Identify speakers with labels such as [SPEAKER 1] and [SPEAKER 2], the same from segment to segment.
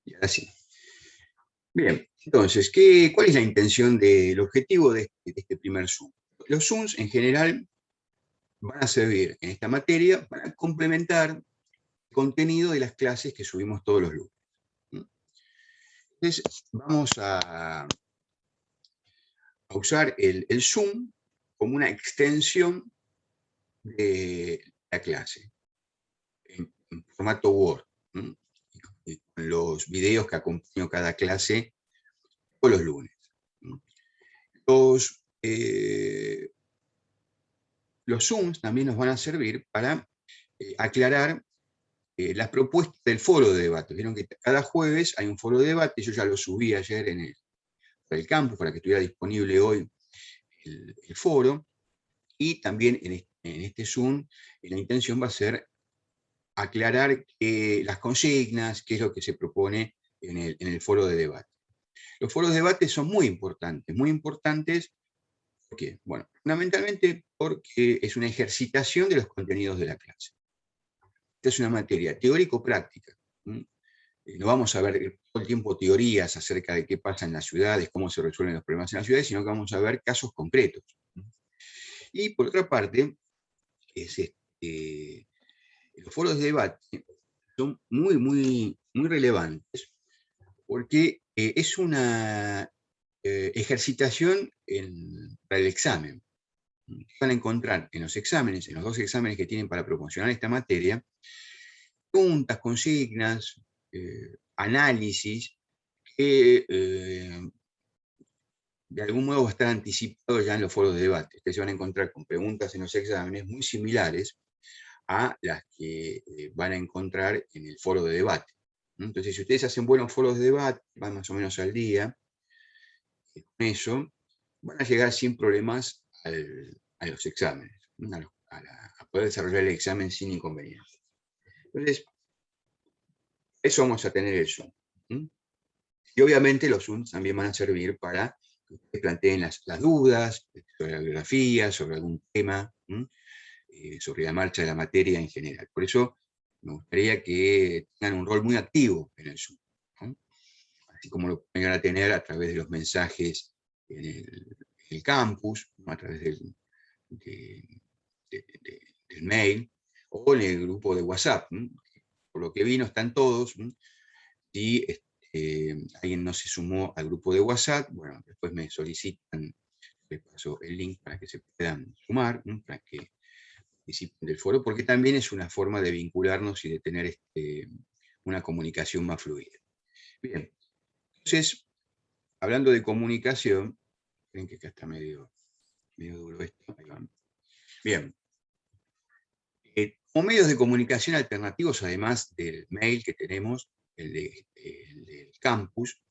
[SPEAKER 1] Y ahora sí. Bien, entonces, ¿cuál es la intención del objetivo de este primer Zoom? Los Zooms en general van a servir en esta materia para complementar el contenido de las clases que subimos todos los lunes. Entonces, vamos a usar el Zoom como una extensión de la clase, en formato Word, y con los videos que acompaño cada clase todos los lunes. Los, los Zooms también nos van a servir para aclarar las propuestas del foro de debate. Vieron que cada jueves hay un foro de debate, yo ya lo subí ayer en el campus para que estuviera disponible hoy el foro, y también en este Zoom la intención va a ser aclarar las consignas, qué es lo que se propone en el foro de debate. Los foros de debate son muy importantes, ¿por qué? Bueno, fundamentalmente porque es una ejercitación de los contenidos de la clase. Esta es una materia teórico-práctica. No vamos a ver todo el tiempo teorías acerca de qué pasa en las ciudades, cómo se resuelven los problemas en las ciudades, sino que vamos a ver casos concretos. Y por otra parte, los foros de debate son muy relevantes porque es una ejercitación para el examen. Van a encontrar en los exámenes, en los 2 exámenes que tienen para promocionar esta materia, preguntas, consignas, análisis, que de algún modo va a estar anticipado ya en los foros de debate. Ustedes se van a encontrar con preguntas en los exámenes muy similares a las que van a encontrar en el foro de debate. Entonces, si ustedes hacen buenos foros de debate, van más o menos al día, con eso, van a llegar sin problemas a los exámenes, a poder desarrollar el examen sin inconvenientes. Entonces, eso vamos a tener el Zoom. Y obviamente los Zooms también van a servir para que ustedes planteen las dudas sobre la bibliografía, sobre algún tema, sobre la marcha de la materia en general. Por eso me gustaría que tengan un rol muy activo en el Zoom, ¿no? Así como lo pueden a tener a través de los mensajes en el campus, ¿no? A través del mail, o en el grupo de WhatsApp. Por lo que vi, no están todos. Si alguien no se sumó al grupo de WhatsApp, bueno, después me solicitan, les paso el link para que se puedan sumar, para que participen del foro, porque también es una forma de vincularnos y de tener una comunicación más fluida. Bien, entonces, hablando de comunicación, ven que acá está medio duro esto, ahí van. Bien, como medios de comunicación alternativos, además del mail que tenemos, el del campus,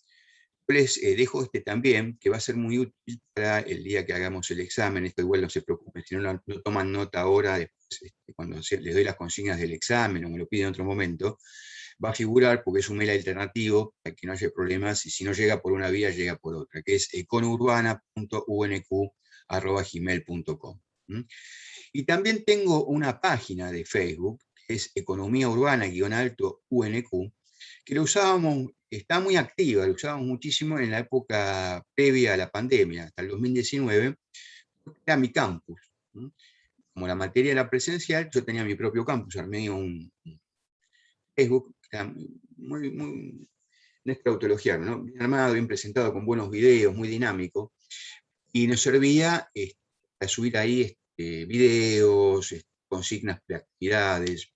[SPEAKER 1] les dejo también, que va a ser muy útil para el día que hagamos el examen. Esto igual no se preocupen, si no toman nota ahora, después, cuando les doy las consignas del examen o me lo piden en otro momento, va a figurar porque es un mail alternativo para que no haya problemas, y si no llega por una vía, llega por otra, que es econourbana.unq@gmail.com. Y también tengo una página de Facebook, que es Economía Urbana-UNQ, que lo usábamos, está muy activa, lo usábamos muchísimo en la época previa a la pandemia, hasta el 2019, era mi campus. Como la materia era presencial, yo tenía mi propio campus, armé un Facebook, que era muy no es claudiologiano, ¿no? Bien armado, bien presentado, con buenos videos, muy dinámico, y nos servía para subir ahí videos, consignas de actividades.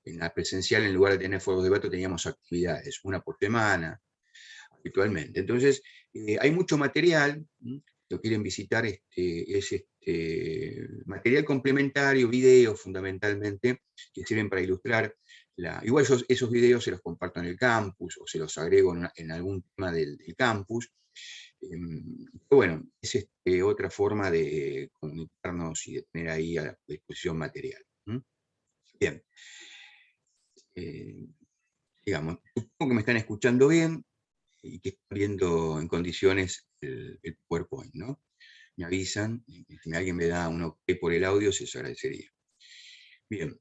[SPEAKER 1] En la presencial, en lugar de tener foros de debate, teníamos actividades, una por semana, habitualmente. Entonces, hay mucho material, lo quieren visitar, es material complementario, videos fundamentalmente, que sirven para ilustrar. Igual yo esos videos se los comparto en el campus, o se los agrego en algún tema del campus. Bueno, es otra forma de comunicarnos y de tener ahí a disposición material. Bien. Digamos, supongo que me están escuchando bien y que están viendo en condiciones el PowerPoint, ¿no? Me avisan, y si alguien me da un OK por el audio, se agradecería. Bien,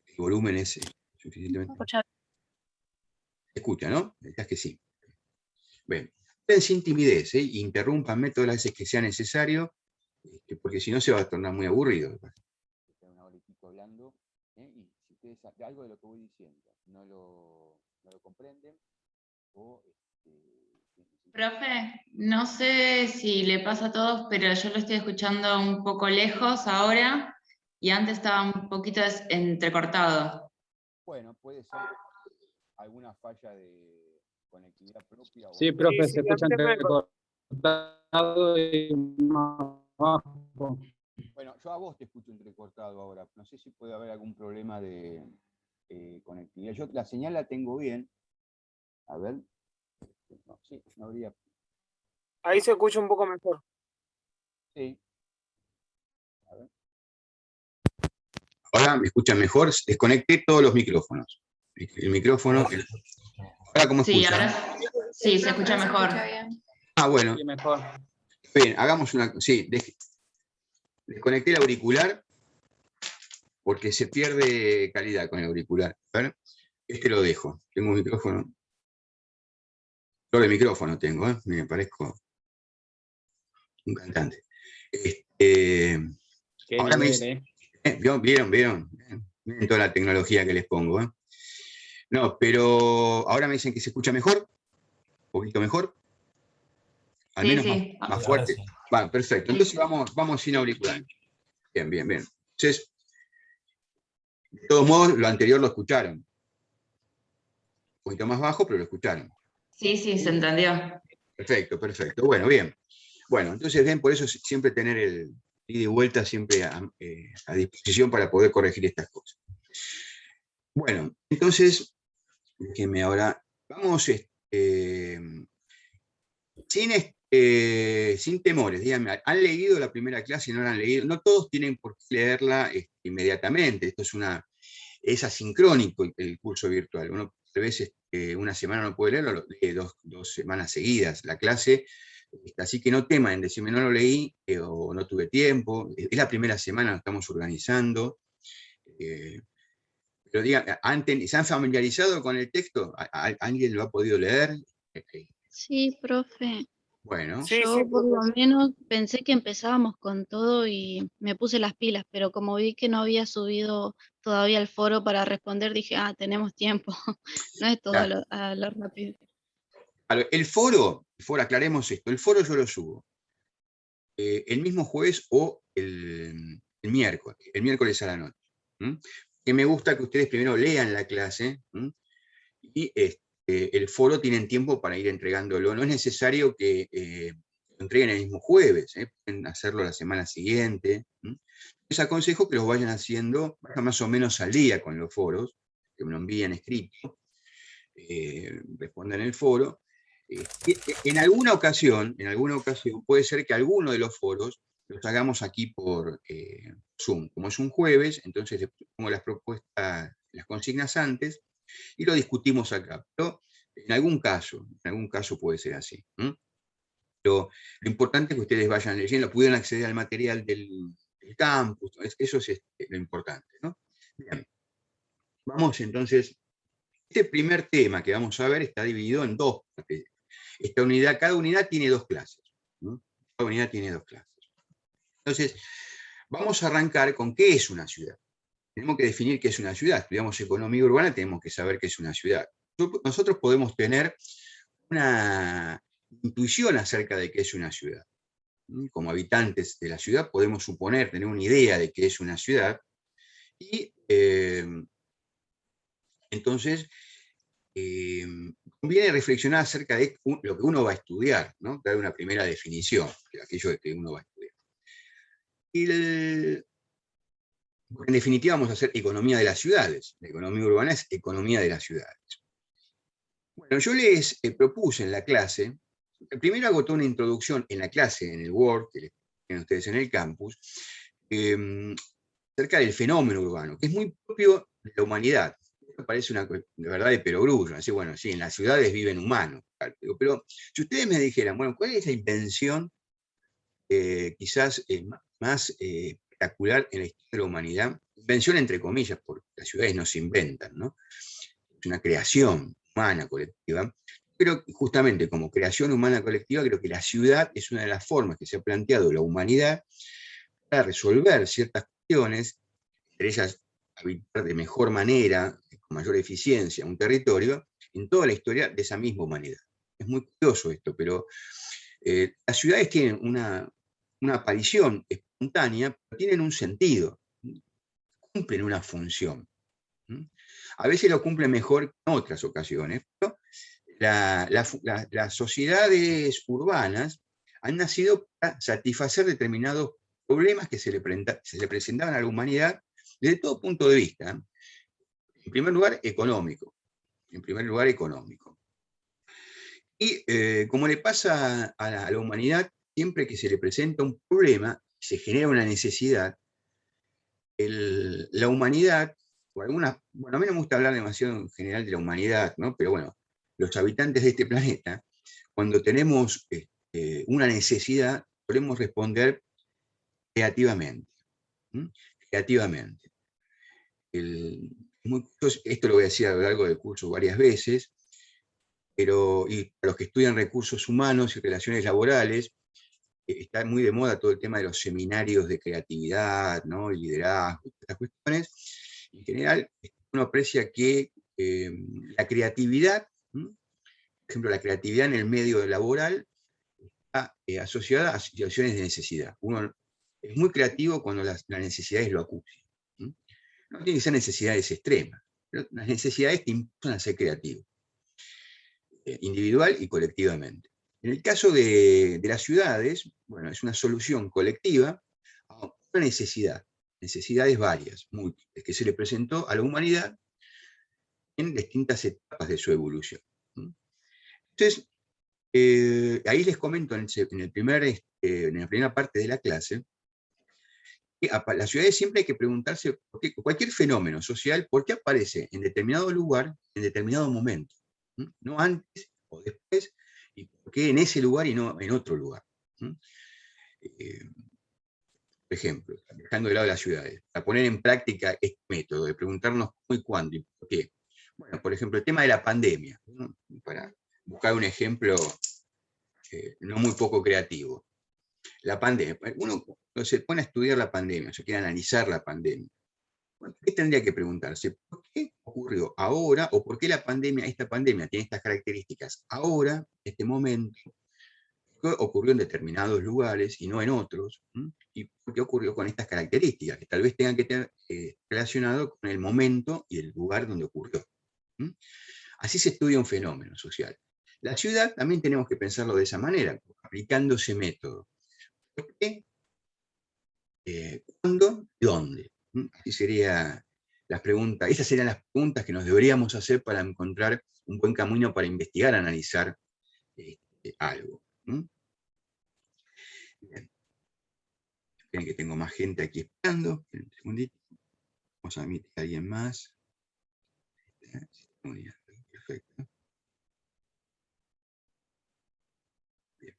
[SPEAKER 1] el volumen es suficientemente... escucha, ¿no? Decías que sí. Bien. Sin timidez, interrúmpanme todas las veces que sea necesario, porque si no se va a tornar muy aburrido. Una hora y pico hablando, y si ustedes algo de lo que voy diciendo no lo comprenden, o
[SPEAKER 2] Profe, no sé si le pasa a todos, pero yo lo estoy escuchando un poco lejos ahora y antes estaba un poquito entrecortado.
[SPEAKER 1] bueno, puede ser alguna falla de conectividad propia.
[SPEAKER 3] Sí,
[SPEAKER 1] O...
[SPEAKER 3] profe,
[SPEAKER 4] Sí,
[SPEAKER 3] se escucha
[SPEAKER 4] a mí también
[SPEAKER 3] entrecortado y más bajo.
[SPEAKER 1] Bueno, yo a vos te escucho entrecortado ahora. No sé si puede haber algún problema de conectividad. Yo la señal la tengo bien. A ver. No, sí, no habría.
[SPEAKER 4] Ahí se escucha un poco mejor.
[SPEAKER 1] Sí. A ver. Ahora me escuchan mejor. Desconecté todos los micrófonos. El micrófono. Ahora, ¿cómo
[SPEAKER 2] Sí,
[SPEAKER 1] escuchan?
[SPEAKER 2] ahora sí, se escucha mejor.
[SPEAKER 1] Ah, bueno.
[SPEAKER 3] Sí, mejor.
[SPEAKER 1] Bien, hagamos una. Sí, desconecté el auricular porque se pierde calidad con el auricular. A ver, este lo dejo. Tengo un micrófono. Doble micrófono tengo, ¿eh? Me parezco un cantante.
[SPEAKER 3] Qué
[SPEAKER 1] Ahora me
[SPEAKER 3] nivel,
[SPEAKER 1] dice, ¿vieron toda la tecnología que les pongo, ¿eh? No, pero ahora me dicen que se escucha mejor, un poquito mejor, al
[SPEAKER 2] Sí,
[SPEAKER 1] menos
[SPEAKER 2] sí.
[SPEAKER 1] más fuerte. Va, perfecto. Entonces vamos sin auricular. Bien, bien, bien. Entonces, de todos modos, lo anterior lo escucharon. Un poquito más bajo, pero lo escucharon.
[SPEAKER 2] Sí, sí, se entendió.
[SPEAKER 1] Perfecto, perfecto. Bueno, bien. Bueno, entonces ven, por eso siempre tener el ida y vuelta siempre a disposición para poder corregir estas cosas. Bueno, entonces, déjenme ahora, vamos sin temores, díganme, ¿han leído la primera clase y no la han leído? No todos tienen por qué leerla inmediatamente, esto es asincrónico el curso virtual. Uno a veces una semana no puede leerlo, lo lee dos semanas seguidas la clase, así que no teman en decirme no lo leí o no tuve tiempo, es la primera semana, lo estamos organizando. Pero digan, ¿se han familiarizado con el texto? ¿Alguien lo ha podido leer?
[SPEAKER 5] Sí, profe.
[SPEAKER 1] Bueno,
[SPEAKER 4] Sí,
[SPEAKER 5] Yo por lo
[SPEAKER 4] profe.
[SPEAKER 5] menos pensé que empezábamos con todo y me puse las pilas, pero como vi que no había subido todavía el foro para responder, dije, tenemos tiempo, no es todo
[SPEAKER 1] claro.
[SPEAKER 5] a lo rápido.
[SPEAKER 1] El foro, aclaremos esto, el foro yo lo subo el mismo jueves o el miércoles a la noche. Que me gusta que ustedes primero lean la clase y el foro tienen tiempo para ir entregándolo. No es necesario que lo entreguen el mismo jueves, pueden hacerlo la semana siguiente. Les aconsejo que los vayan haciendo más o menos al día con los foros, que me lo envíen escrito, respondan el foro. En alguna ocasión puede ser que alguno de los foros los hagamos aquí por Zoom. Como es un jueves, entonces les pongo las propuestas, las consignas antes, y lo discutimos acá. Pero en algún caso puede ser así. Pero lo importante es que ustedes vayan leyendo, pudieran acceder al material del campus, eso es lo importante, ¿no? Bien. Vamos entonces, este primer tema que vamos a ver está dividido en dos partes. Cada unidad tiene dos clases. Cada unidad tiene dos clases. Entonces, vamos a arrancar con qué es una ciudad. Tenemos que definir qué es una ciudad. Estudiamos economía urbana, tenemos que saber qué es una ciudad. Nosotros podemos tener una intuición acerca de qué es una ciudad. Como habitantes de la ciudad podemos suponer, tener una idea de qué es una ciudad, y entonces conviene reflexionar acerca de lo que uno va a estudiar, ¿no? Dar una primera definición de aquello que uno va a estudiar. En definitiva vamos a hacer economía de las ciudades. La economía urbana es economía de las ciudades. Bueno, yo les propuse en la clase, primero hago toda una introducción en la clase, en el Word, que les tienen ustedes en el campus, acerca del fenómeno urbano, que es muy propio de la humanidad. Me parece una de verdad de perogrullo. Así, bueno, sí, en las ciudades viven humanos. Pero si ustedes me dijeran, bueno, ¿cuál es la invención quizás más espectacular en la historia de la humanidad? Invención entre comillas, porque las ciudades no se inventan, ¿no? Es una creación humana colectiva. Pero justamente como creación humana colectiva, creo que la ciudad es una de las formas que se ha planteado la humanidad para resolver ciertas cuestiones, entre ellas habitar de mejor manera, con mayor eficiencia, un territorio, en toda la historia de esa misma humanidad. Es muy curioso esto, pero las ciudades tienen una aparición espontánea, pero tienen un sentido, cumplen una función. A veces lo cumplen mejor que en otras ocasiones, pero las sociedades urbanas han nacido para satisfacer determinados problemas que se le presentaban a la humanidad desde todo punto de vista. En primer lugar, económico. Y como le pasa a la humanidad, siempre que se le presenta un problema, se genera una necesidad, la humanidad, o algunas, bueno, a mí no me gusta hablar demasiado en general de la humanidad, ¿no? Pero bueno, los habitantes de este planeta, cuando tenemos una necesidad, podemos responder creativamente. Creativamente. Esto lo voy a decir a lo largo del curso varias veces, pero y para los que estudian recursos humanos y relaciones laborales, está muy de moda todo el tema de los seminarios de creatividad, ¿no? Y liderazgo, estas cuestiones. En general, uno aprecia que la creatividad, por ejemplo, la creatividad en el medio laboral, está asociada a situaciones de necesidad. Uno es muy creativo cuando las necesidades lo acucian. No tienen que ser necesidades extremas, pero las necesidades te impulsan a ser creativo, individual y colectivamente. En el caso de las ciudades, bueno, es una solución colectiva a una necesidad, necesidades varias, múltiples, que se le presentó a la humanidad en distintas etapas de su evolución. Entonces, ahí les comento en la primera parte de la clase, que a las ciudades siempre hay que preguntarse, cualquier fenómeno social, ¿por qué aparece en determinado lugar, en determinado momento? No antes o después, y por qué en ese lugar y no en otro lugar. Por ejemplo, dejando de lado las ciudades, para poner en práctica este método de preguntarnos cómo y cuándo y por qué. Bueno, por ejemplo, el tema de la pandemia, ¿no? Para buscar un ejemplo no muy poco creativo. La pandemia, uno se pone a estudiar la pandemia, se quiere analizar la pandemia. Bueno, ¿qué tendría que preguntarse? ¿Por qué ocurrió ahora? ¿O por qué esta pandemia tiene estas características ahora, en este momento? ¿Por qué ocurrió en determinados lugares y no en otros? ¿Y por qué ocurrió con estas características? Que tal vez tengan que estar relacionado con el momento y el lugar donde ocurrió. Así se estudia un fenómeno social. La ciudad también tenemos que pensarlo de esa manera, aplicando ese método. ¿Por qué? ¿Cuándo? ¿Y dónde? Así sería las preguntas. Esas serían las preguntas que nos deberíamos hacer para encontrar un buen camino para investigar, analizar algo. Bien. Esperen que tengo más gente aquí esperando. Un segundito. Vamos a admitir a alguien más. Perfecto. Bien.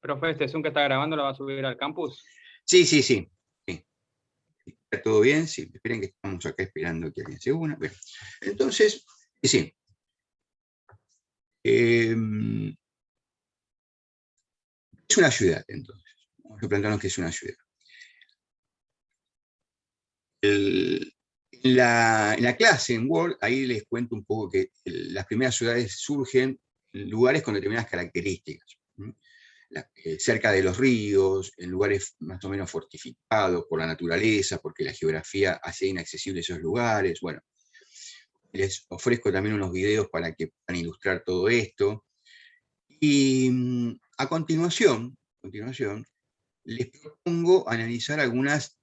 [SPEAKER 3] Profe, este Zoom que está grabando lo va a subir al campus.
[SPEAKER 1] Sí. ¿Está todo bien? Sí, esperen que estamos acá esperando que alguien se una. Bien. Entonces, sí. Es una ciudad, entonces. Vamos a plantearnos que es una ciudad. En la clase, en Word, ahí les cuento un poco que las primeras ciudades surgen en lugares con determinadas características. Cerca de los ríos, en lugares más o menos fortificados por la naturaleza, porque la geografía hace inaccesibles esos lugares. Bueno, les ofrezco también unos videos para que puedan ilustrar todo esto. Y a continuación, les propongo analizar algunas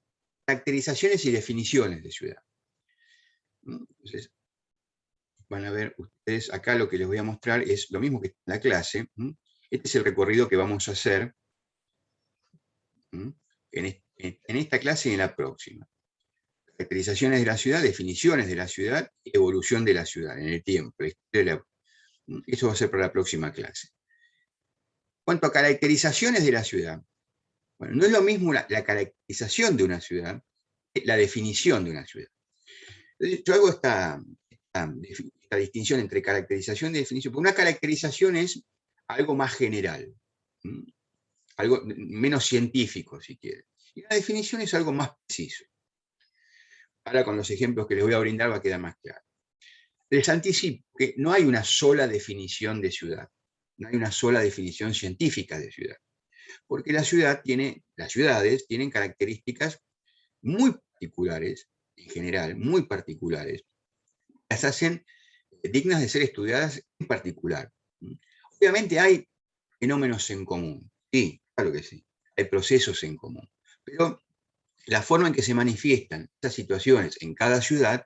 [SPEAKER 1] caracterizaciones y definiciones de ciudad. Entonces, van a ver ustedes acá lo que les voy a mostrar es lo mismo que en la clase. Este es el recorrido que vamos a hacer en esta clase y en la próxima. Caracterizaciones de la ciudad, definiciones de la ciudad, evolución de la ciudad en el tiempo. Eso va a ser para la próxima clase. cuanto a caracterizaciones de la ciudad, bueno, no es lo mismo la caracterización de una ciudad que la definición de una ciudad. Entonces, yo hago esta distinción entre caracterización y definición, porque una caracterización es algo más general, algo menos científico, si quiere. Y una definición es algo más preciso. Ahora con los ejemplos que les voy a brindar va a quedar más claro. Les anticipo que no hay una sola definición de ciudad, no hay una sola definición científica de ciudad, porque las ciudades tienen características muy particulares, en general, muy particulares, las hacen dignas de ser estudiadas en particular. Obviamente hay fenómenos en común, sí, claro que sí, hay procesos en común, pero la forma en que se manifiestan estas situaciones en cada ciudad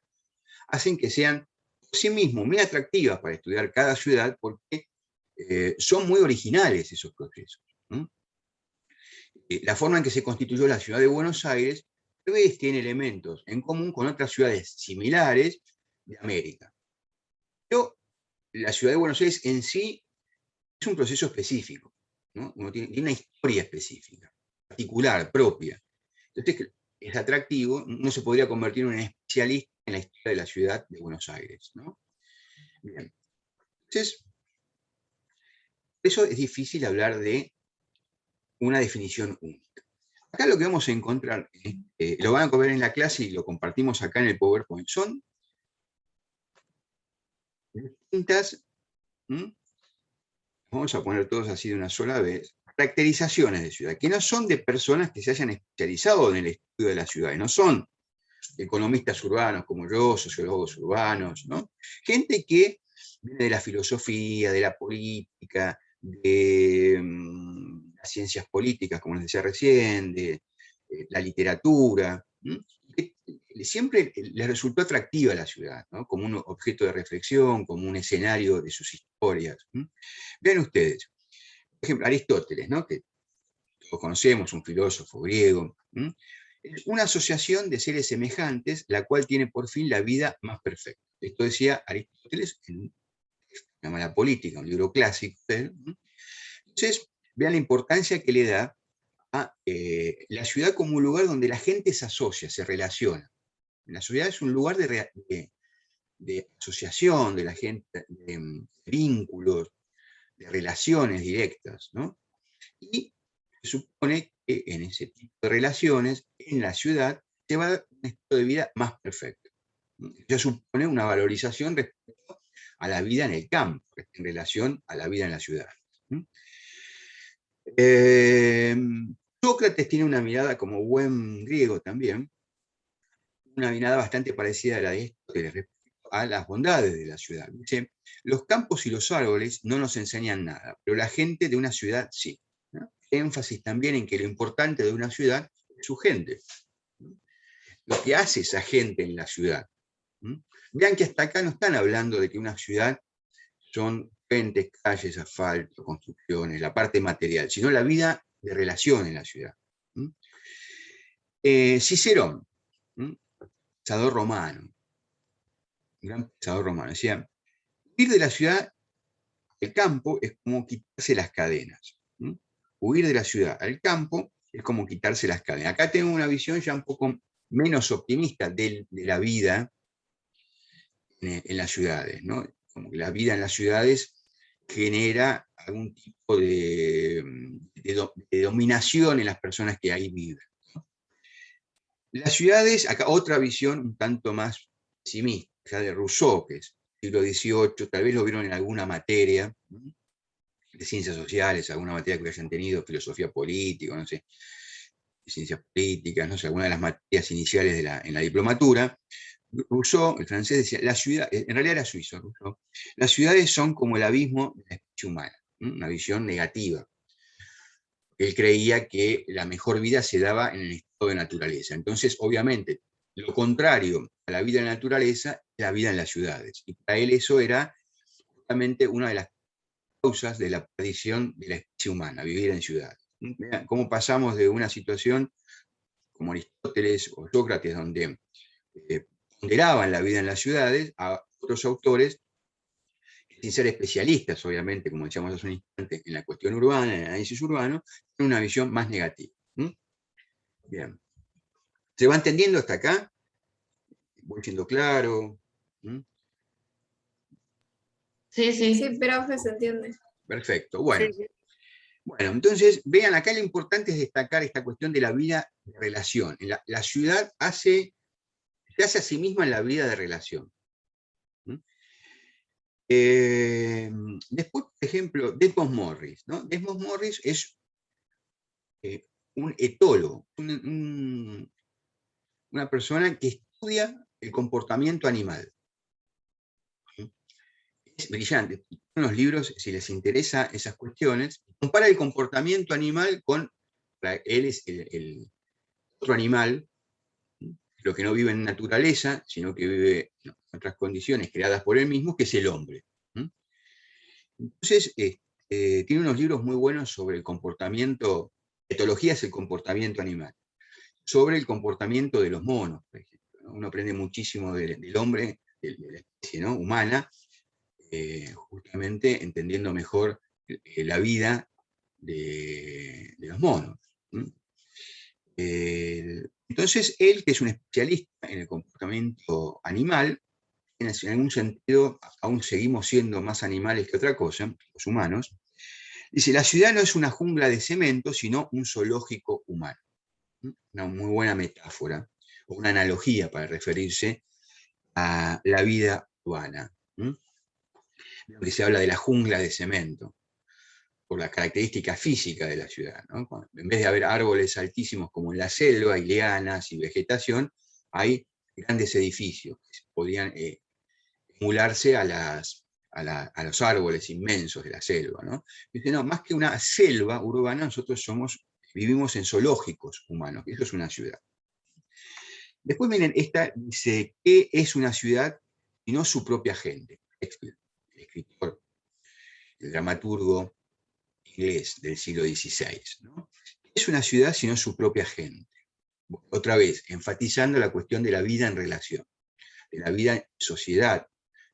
[SPEAKER 1] hacen que sean por sí mismos muy atractivas para estudiar cada ciudad porque son muy originales esos procesos. La forma en que se constituyó la ciudad de Buenos Aires tal vez tiene elementos en común con otras ciudades similares de América. Pero la ciudad de Buenos Aires en sí es un proceso específico, ¿no? Uno tiene una historia específica, particular, propia. Entonces es atractivo, uno se podría convertir en un especialista en la historia de la ciudad de Buenos Aires, ¿no? Bien. Entonces, por eso es difícil hablar de una definición única. Acá lo que vamos a encontrar, lo van a ver en la clase y lo compartimos acá en el PowerPoint, son distintas, vamos a poner todos así de una sola vez, caracterizaciones de ciudad, que no son de personas que se hayan especializado en el estudio de las ciudades, no son economistas urbanos como yo, sociólogos urbanos, ¿no? Gente que viene de la filosofía, de la política, de las ciencias políticas, como les decía recién, de la literatura, que siempre les resultó atractiva la ciudad, ¿no? Como un objeto de reflexión, como un escenario de sus historias. Vean ustedes, por ejemplo, Aristóteles, ¿no? Que todos conocemos, un filósofo griego, es una asociación de seres semejantes, la cual tiene por fin la vida más perfecta. Esto decía Aristóteles en La Política, un libro clásico de él. Entonces, vean la importancia que le da a la ciudad como un lugar donde la gente se asocia, se relaciona. La ciudad es un lugar de asociación de la gente, de vínculos, de relaciones directas, ¿no? Y se supone que en ese tipo de relaciones, en la ciudad, se va a dar un estilo de vida más perfecto. Eso supone una valorización respecto a la vida en el campo, en relación a la vida en la ciudad. Sócrates tiene una mirada, como buen griego también, una mirada bastante parecida a la de Aristóteles respecto a las bondades de la ciudad. Dice, los campos y los árboles no nos enseñan nada, pero la gente de una ciudad sí. ¿No? Énfasis también en que lo importante de una ciudad es su gente. Lo que hace esa gente en la ciudad. Vean que hasta acá no están hablando de que una ciudad son puentes, calles, asfalto, construcciones, la parte material, sino la vida de relación en la ciudad. Cicerón, pensador romano, un gran pensador romano, decía, huir de la ciudad al campo es como quitarse las cadenas. Huir de la ciudad al campo es como quitarse las cadenas. Acá tengo una visión ya un poco menos optimista de la vida en las ciudades, ¿no? Como que la vida en las ciudades genera algún tipo de dominación en las personas que ahí viven. Las ciudades, acá otra visión un tanto más pesimista, ya de Rousseau, que es siglo XVIII, tal vez lo vieron en alguna materia de ciencias sociales, alguna materia que hayan tenido, filosofía política, no sé, ciencias políticas, no sé, alguna de las materias iniciales en la diplomatura. Rousseau, el francés, decía, la ciudad, en realidad era suizo, Rousseau, las ciudades son como el abismo de la especie humana, una visión negativa. Él creía que la mejor vida se daba en el estado de naturaleza. Entonces, obviamente, lo contrario a la vida en la naturaleza es la vida en las ciudades. Y para él eso era justamente una de las causas de la perdición de la especie humana, vivir en ciudades. Vean cómo pasamos de una situación como Aristóteles o Sócrates, donde ponderaban la vida en las ciudades, a otros autores que sin ser especialistas, obviamente, como decíamos hace un instante, en la cuestión urbana, en el análisis urbano, tienen una visión más negativa. Bien. ¿Se va entendiendo hasta acá? ¿Voy siendo claro?
[SPEAKER 2] Sí, sí.
[SPEAKER 6] Sí, profe, se entiende.
[SPEAKER 1] Perfecto, bueno.
[SPEAKER 4] Sí, sí.
[SPEAKER 1] Bueno, entonces, vean, acá lo importante es destacar esta cuestión de la vida de relación. La ciudad se hace a sí misma en la vida de relación. Después, por ejemplo, Desmond Morris, ¿no? Desmond Morris es un etólogo, una persona que estudia el comportamiento animal. Es brillante. En los libros, si les interesa esas cuestiones, compara el comportamiento animal con, él es el otro animal, lo que no vive en naturaleza, sino que vive en otras condiciones creadas por él mismo, que es el hombre. Entonces, tiene unos libros muy buenos sobre el comportamiento, etología es el comportamiento animal, sobre el comportamiento de los monos, por ejemplo, ¿no? Uno aprende muchísimo del hombre, de la especie, ¿no?, humana, justamente entendiendo mejor la vida de los monos. Entonces, él, que es un especialista en el comportamiento animal, en algún sentido aún seguimos siendo más animales que otra cosa, los humanos, dice, la ciudad no es una jungla de cemento, sino un zoológico humano. Una muy buena metáfora, o una analogía para referirse a la vida urbana. Que se habla de la jungla de cemento, por la característica física de la ciudad, ¿no? En vez de haber árboles altísimos como en la selva, hay lianas y vegetación, hay grandes edificios que podían emularse a los árboles inmensos de la selva, ¿no? Dice, no, más que una selva urbana, nosotros vivimos en zoológicos humanos, eso es una ciudad. Después miren, esta dice, ¿qué es una ciudad y no su propia gente? El escritor, el dramaturgo inglés del siglo XVI, ¿no? ¿Qué es una ciudad sino su propia gente? Otra vez, enfatizando la cuestión de la vida en relación, de la vida en sociedad,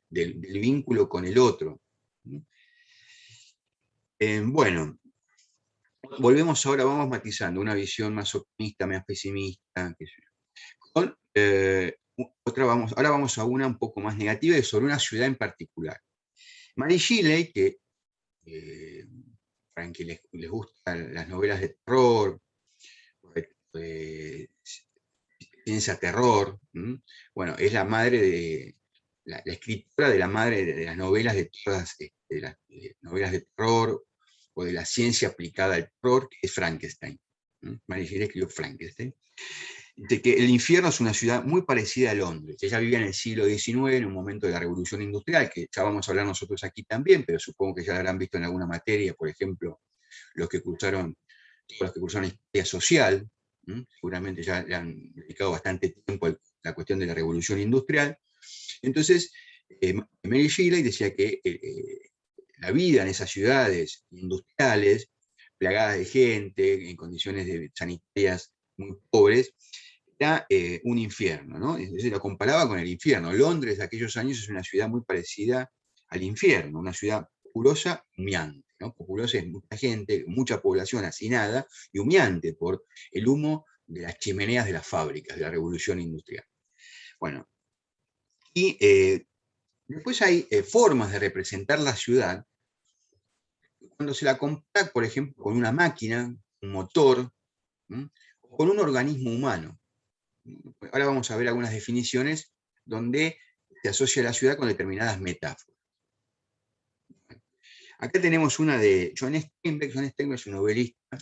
[SPEAKER 1] del vínculo con el otro. Bueno, volvemos ahora, vamos matizando una visión más optimista, más pesimista. Ahora vamos a una un poco más negativa y sobre una ciudad en particular. Mary Shelley, que para quienes les gustan las novelas de terror, ciencia terror, bueno, es la madre de la escritora de la madre de las novelas de todas las novelas de terror o de la ciencia aplicada al terror, que es Frankenstein. Mary Shelley escribió Frankenstein. De que el infierno es una ciudad muy parecida a Londres. Ella vivía en el siglo XIX, en un momento de la Revolución Industrial, que ya vamos a hablar nosotros aquí también, pero supongo que ya lo habrán visto en alguna materia, por ejemplo, los que cursaron historia social, seguramente ya le han dedicado bastante tiempo a la cuestión de la Revolución Industrial. Entonces, Mary Shelley decía que la vida en esas ciudades industriales, plagadas de gente, en condiciones sanitarias muy pobres, era un infierno, ¿no? Entonces lo comparaba con el infierno. Londres de aquellos años es una ciudad muy parecida al infierno, una ciudad populosa, humeante, ¿no? Populosa es mucha gente, mucha población hacinada y humeante por el humo de las chimeneas de las fábricas, de la revolución industrial. Bueno, y después hay formas de representar la ciudad cuando se la compara, por ejemplo, con una máquina, un motor, o con un organismo humano. Ahora vamos a ver algunas definiciones donde se asocia la ciudad con determinadas metáforas. Acá tenemos una de John Steinbeck. John Steinbeck es un novelista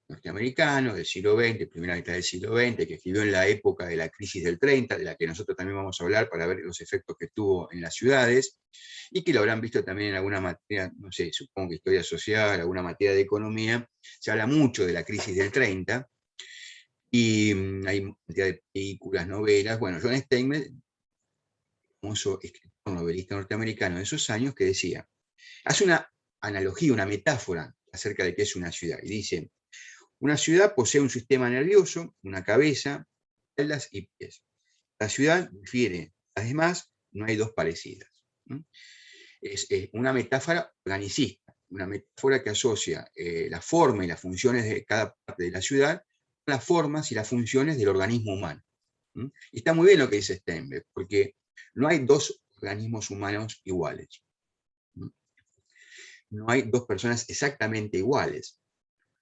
[SPEAKER 1] norteamericano del siglo XX, primera mitad del siglo XX, que escribió en la época de la crisis del 30, de la que nosotros también vamos a hablar para ver los efectos que tuvo en las ciudades, y que lo habrán visto también en alguna materia, no sé, supongo que historia social, alguna materia de economía. Se habla mucho de la crisis del 30, y hay una cantidad de películas, novelas. Bueno, John Steinbeck, famoso escritor novelista norteamericano de esos años, que decía, hace una analogía, una metáfora acerca de qué es una ciudad, y dice, una ciudad posee un sistema nervioso, una cabeza, espaldas y pies. La ciudad difiere, además, no hay dos parecidas. es una metáfora organicista, una metáfora que asocia la forma y las funciones de cada parte de la ciudad con las formas y las funciones del organismo humano. Y está muy bien lo que dice Steinbeck, porque no hay dos organismos humanos iguales. No hay dos personas exactamente iguales,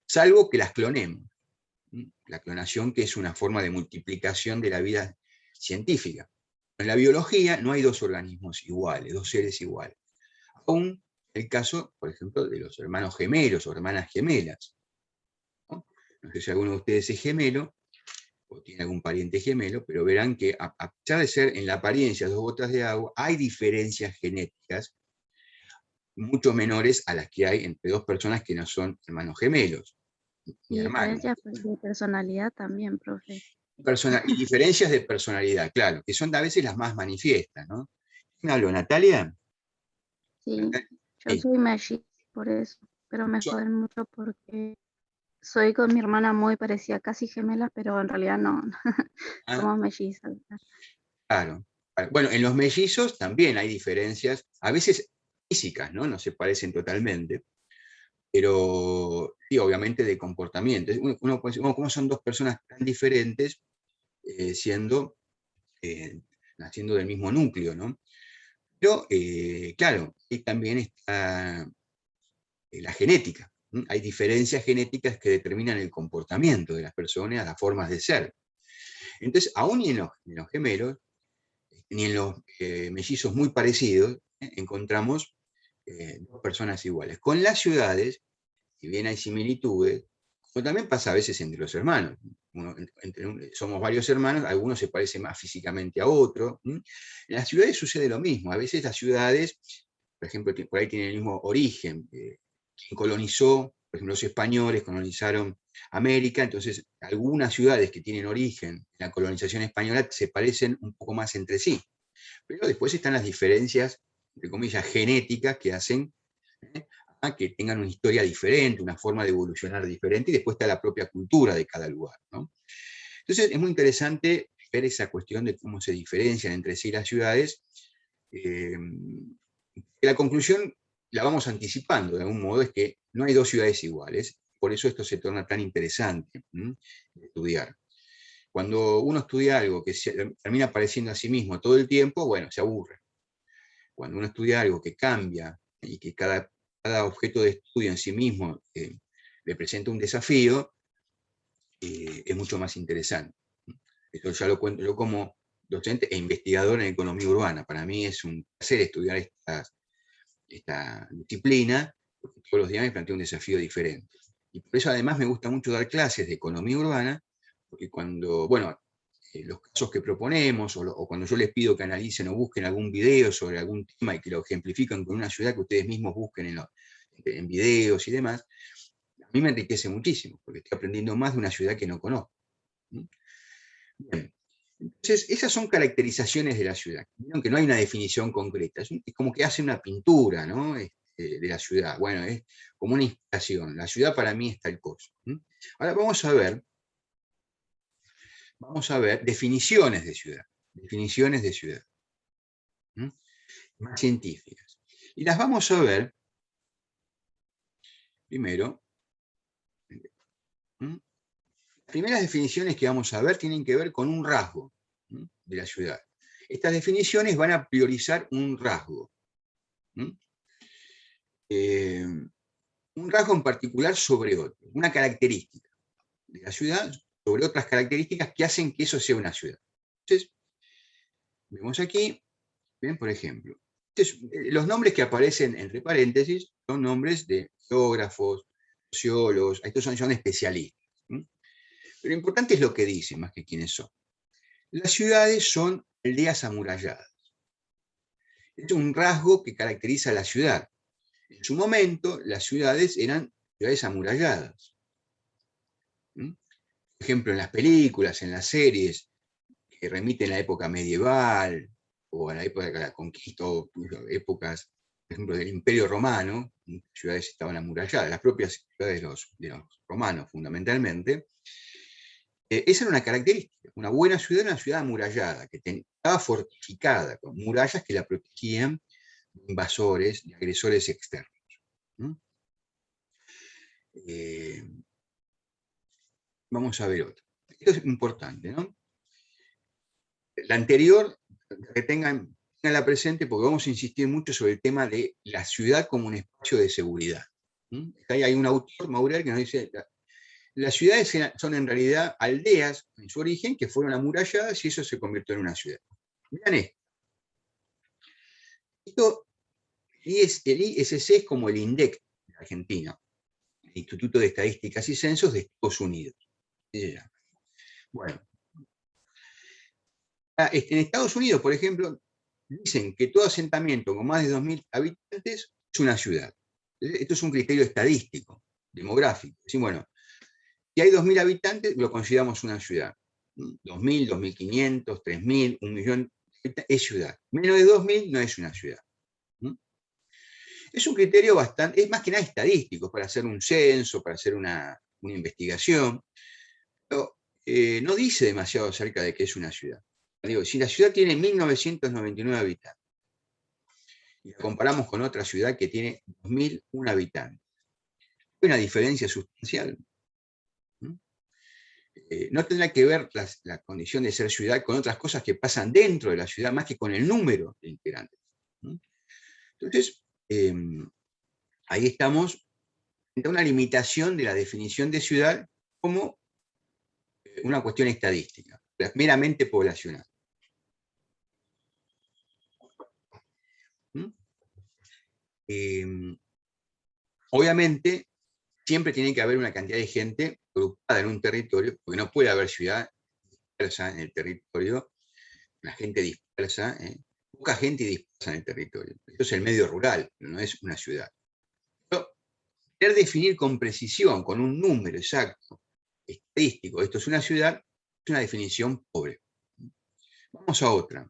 [SPEAKER 1] salvo que las clonemos. La clonación, que es una forma de multiplicación de la vida científica. En la biología no hay dos organismos iguales, dos seres iguales. Aún el caso, por ejemplo, de los hermanos gemelos o hermanas gemelas. No sé si alguno de ustedes es gemelo, o tiene algún pariente gemelo, pero verán que a pesar de ser en la apariencia dos gotas de agua, hay diferencias genéticas mucho menores a las que hay entre dos personas que no son hermanos gemelos.
[SPEAKER 5] Y diferencias de personalidad también, profe.
[SPEAKER 1] Y diferencias de personalidad, claro, que son a veces las más manifiestas, ¿no? ¿Me habló, Natalia?
[SPEAKER 5] Sí,
[SPEAKER 1] Natalia.
[SPEAKER 5] yo
[SPEAKER 1] Sí.
[SPEAKER 5] soy melliza por eso, pero me joden mucho porque soy con mi hermana muy parecida, casi gemelas, pero en realidad no, somos mellizas.
[SPEAKER 1] Claro. Bueno, en los mellizos también hay diferencias, a veces físicas, ¿no? No se parecen totalmente, pero sí, obviamente de comportamiento. Uno puede decir, ¿cómo son dos personas tan diferentes naciendo del mismo núcleo, ¿no? Pero, claro, y también está la genética. Hay diferencias genéticas que determinan el comportamiento de las personas, las formas de ser. Entonces, aún ni en los gemelos, ni en los mellizos muy parecidos, encontramos dos personas iguales. Con las ciudades, si bien hay similitudes, como también pasa a veces entre los hermanos. Somos varios hermanos, algunos se parecen más físicamente a otros. En las ciudades sucede lo mismo. A veces las ciudades, por ejemplo, por ahí tienen el mismo origen. Quien colonizó, por ejemplo, los españoles colonizaron América, entonces algunas ciudades que tienen origen en la colonización española se parecen un poco más entre sí. Pero después están las diferencias, entre comillas, genéticas que hacen a que tengan una historia diferente, una forma de evolucionar diferente, y después está la propia cultura de cada lugar, ¿no? Entonces es muy interesante ver esa cuestión de cómo se diferencian entre sí las ciudades. La conclusión la vamos anticipando de algún modo, es que no hay dos ciudades iguales, por eso esto se torna tan interesante de estudiar. Cuando uno estudia algo que termina pareciendo a sí mismo todo el tiempo, bueno, se aburre. Cuando uno estudia algo que cambia y que cada objeto de estudio en sí mismo le presenta un desafío, es mucho más interesante. Esto ya lo cuento yo como docente e investigador en economía urbana. Para mí es un placer estudiar esta disciplina, porque todos los días me planteo un desafío diferente. Y por eso además me gusta mucho dar clases de economía urbana, porque cuando, bueno, los casos que proponemos, o cuando yo les pido que analicen o busquen algún video sobre algún tema y que lo ejemplifican con una ciudad que ustedes mismos busquen en videos y demás, a mí me enriquece muchísimo, porque estoy aprendiendo más de una ciudad que no conozco. Bien. Entonces, esas son caracterizaciones de la ciudad, aunque no hay una definición concreta, es como que hace una pintura, ¿no? De la ciudad. Bueno, es como una inspiración. La ciudad para mí es tal cosa. Ahora vamos a ver definiciones de ciudad, más científicas. Y las vamos a ver, primero, las primeras definiciones que vamos a ver tienen que ver con un rasgo de la ciudad. Estas definiciones van a priorizar un rasgo. Un rasgo en particular sobre otro, una característica de la ciudad sobre otras características que hacen que eso sea una ciudad. Entonces, vemos aquí, ¿ven? Por ejemplo, los nombres que aparecen entre paréntesis son nombres de geógrafos, sociólogos, estos son especialistas. Pero lo importante es lo que dicen, más que quiénes son. Las ciudades son aldeas amuralladas. Este es un rasgo que caracteriza a la ciudad. En su momento, las ciudades eran ciudades amuralladas. Por ejemplo, en las películas, en las series, que remiten a la época medieval, o a la época de la conquista, o épocas, por ejemplo, del Imperio Romano, las ciudades estaban amuralladas, las propias ciudades de los romanos, fundamentalmente. Esa era una característica. Una buena ciudad era una ciudad amurallada, que estaba fortificada, con murallas que la protegían invasores, de agresores externos. Vamos a ver otro. Esto es importante, ¿no? La anterior, que tengan la presente, porque vamos a insistir mucho sobre el tema de la ciudad como un espacio de seguridad. Ahí hay un autor, Maurer, que nos dice, las ciudades son en realidad aldeas, en su origen, que fueron amuralladas y eso se convirtió en una ciudad. Vean esto. El ISC es como el INDEC de Argentina, el Instituto de Estadísticas y Censos de Estados Unidos. Bueno, en Estados Unidos, por ejemplo, dicen que todo asentamiento con más de 2.000 habitantes es una ciudad. Esto es un criterio estadístico, demográfico. Es decir, bueno, si hay 2.000 habitantes, lo consideramos una ciudad. 2.000, 2.500, 3.000, 1.000.000, es ciudad. Menos de 2.000 no es una ciudad. Es un criterio bastante, es más que nada estadístico, para hacer un censo, para hacer una investigación, pero no dice demasiado acerca de qué es una ciudad. Digo, si la ciudad tiene 1.999 habitantes, y la comparamos con otra ciudad que tiene 2.001 habitantes, hay una diferencia sustancial. No tendrá que ver la condición de ser ciudad con otras cosas que pasan dentro de la ciudad, más que con el número de integrantes. Entonces, ahí estamos ante una limitación de la definición de ciudad como una cuestión estadística, meramente poblacional. Obviamente, siempre tiene que haber una cantidad de gente agrupada en un territorio, porque no puede haber ciudad dispersa en el territorio, la gente dispersa, poca gente dispersa en el territorio. Esto es el medio rural, no es una ciudad. Pero querer definir con precisión, con un número exacto, estadístico, esto es una ciudad, es una definición pobre. Vamos a otra.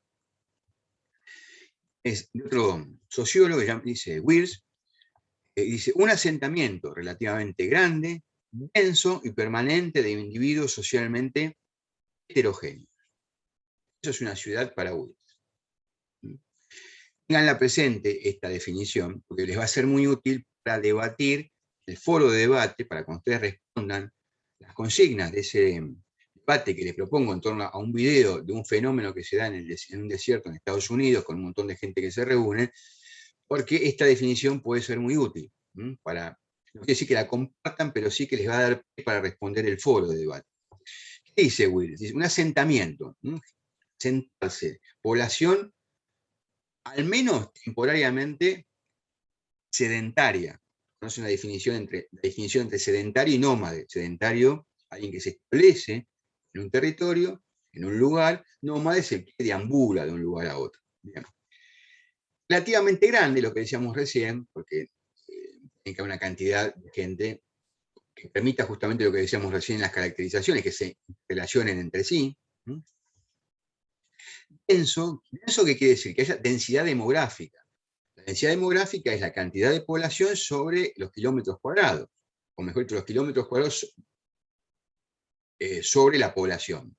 [SPEAKER 1] Es de otro sociólogo, dice Wirtz, dice, un asentamiento relativamente grande, denso y permanente de individuos socialmente heterogéneos. Eso es una ciudad para Wirtz. Tenganla presente esta definición, porque les va a ser muy útil para debatir el foro de debate, para que ustedes respondan las consignas de ese debate que les propongo en torno a un video de un fenómeno que se da en un desierto en Estados Unidos, con un montón de gente que se reúne, porque esta definición puede ser muy útil. No quiere decir que la compartan, pero sí que les va a dar para responder el foro de debate. ¿Qué dice Will? Dice, un asentamiento, sentarse, población al menos temporariamente sedentaria. Conoce una definición entre sedentario y nómade. Sedentario, alguien que se establece en un territorio, en un lugar; nómade es el que deambula de un lugar a otro. Bien. Relativamente grande, lo que decíamos recién, porque tiene que haber una cantidad de gente que permita justamente lo que decíamos recién en las caracterizaciones, que se relacionen entre sí. Denso, ¿qué quiere decir? Que haya densidad demográfica. La densidad demográfica es la cantidad de población sobre los kilómetros cuadrados, o mejor dicho, los kilómetros cuadrados sobre la población.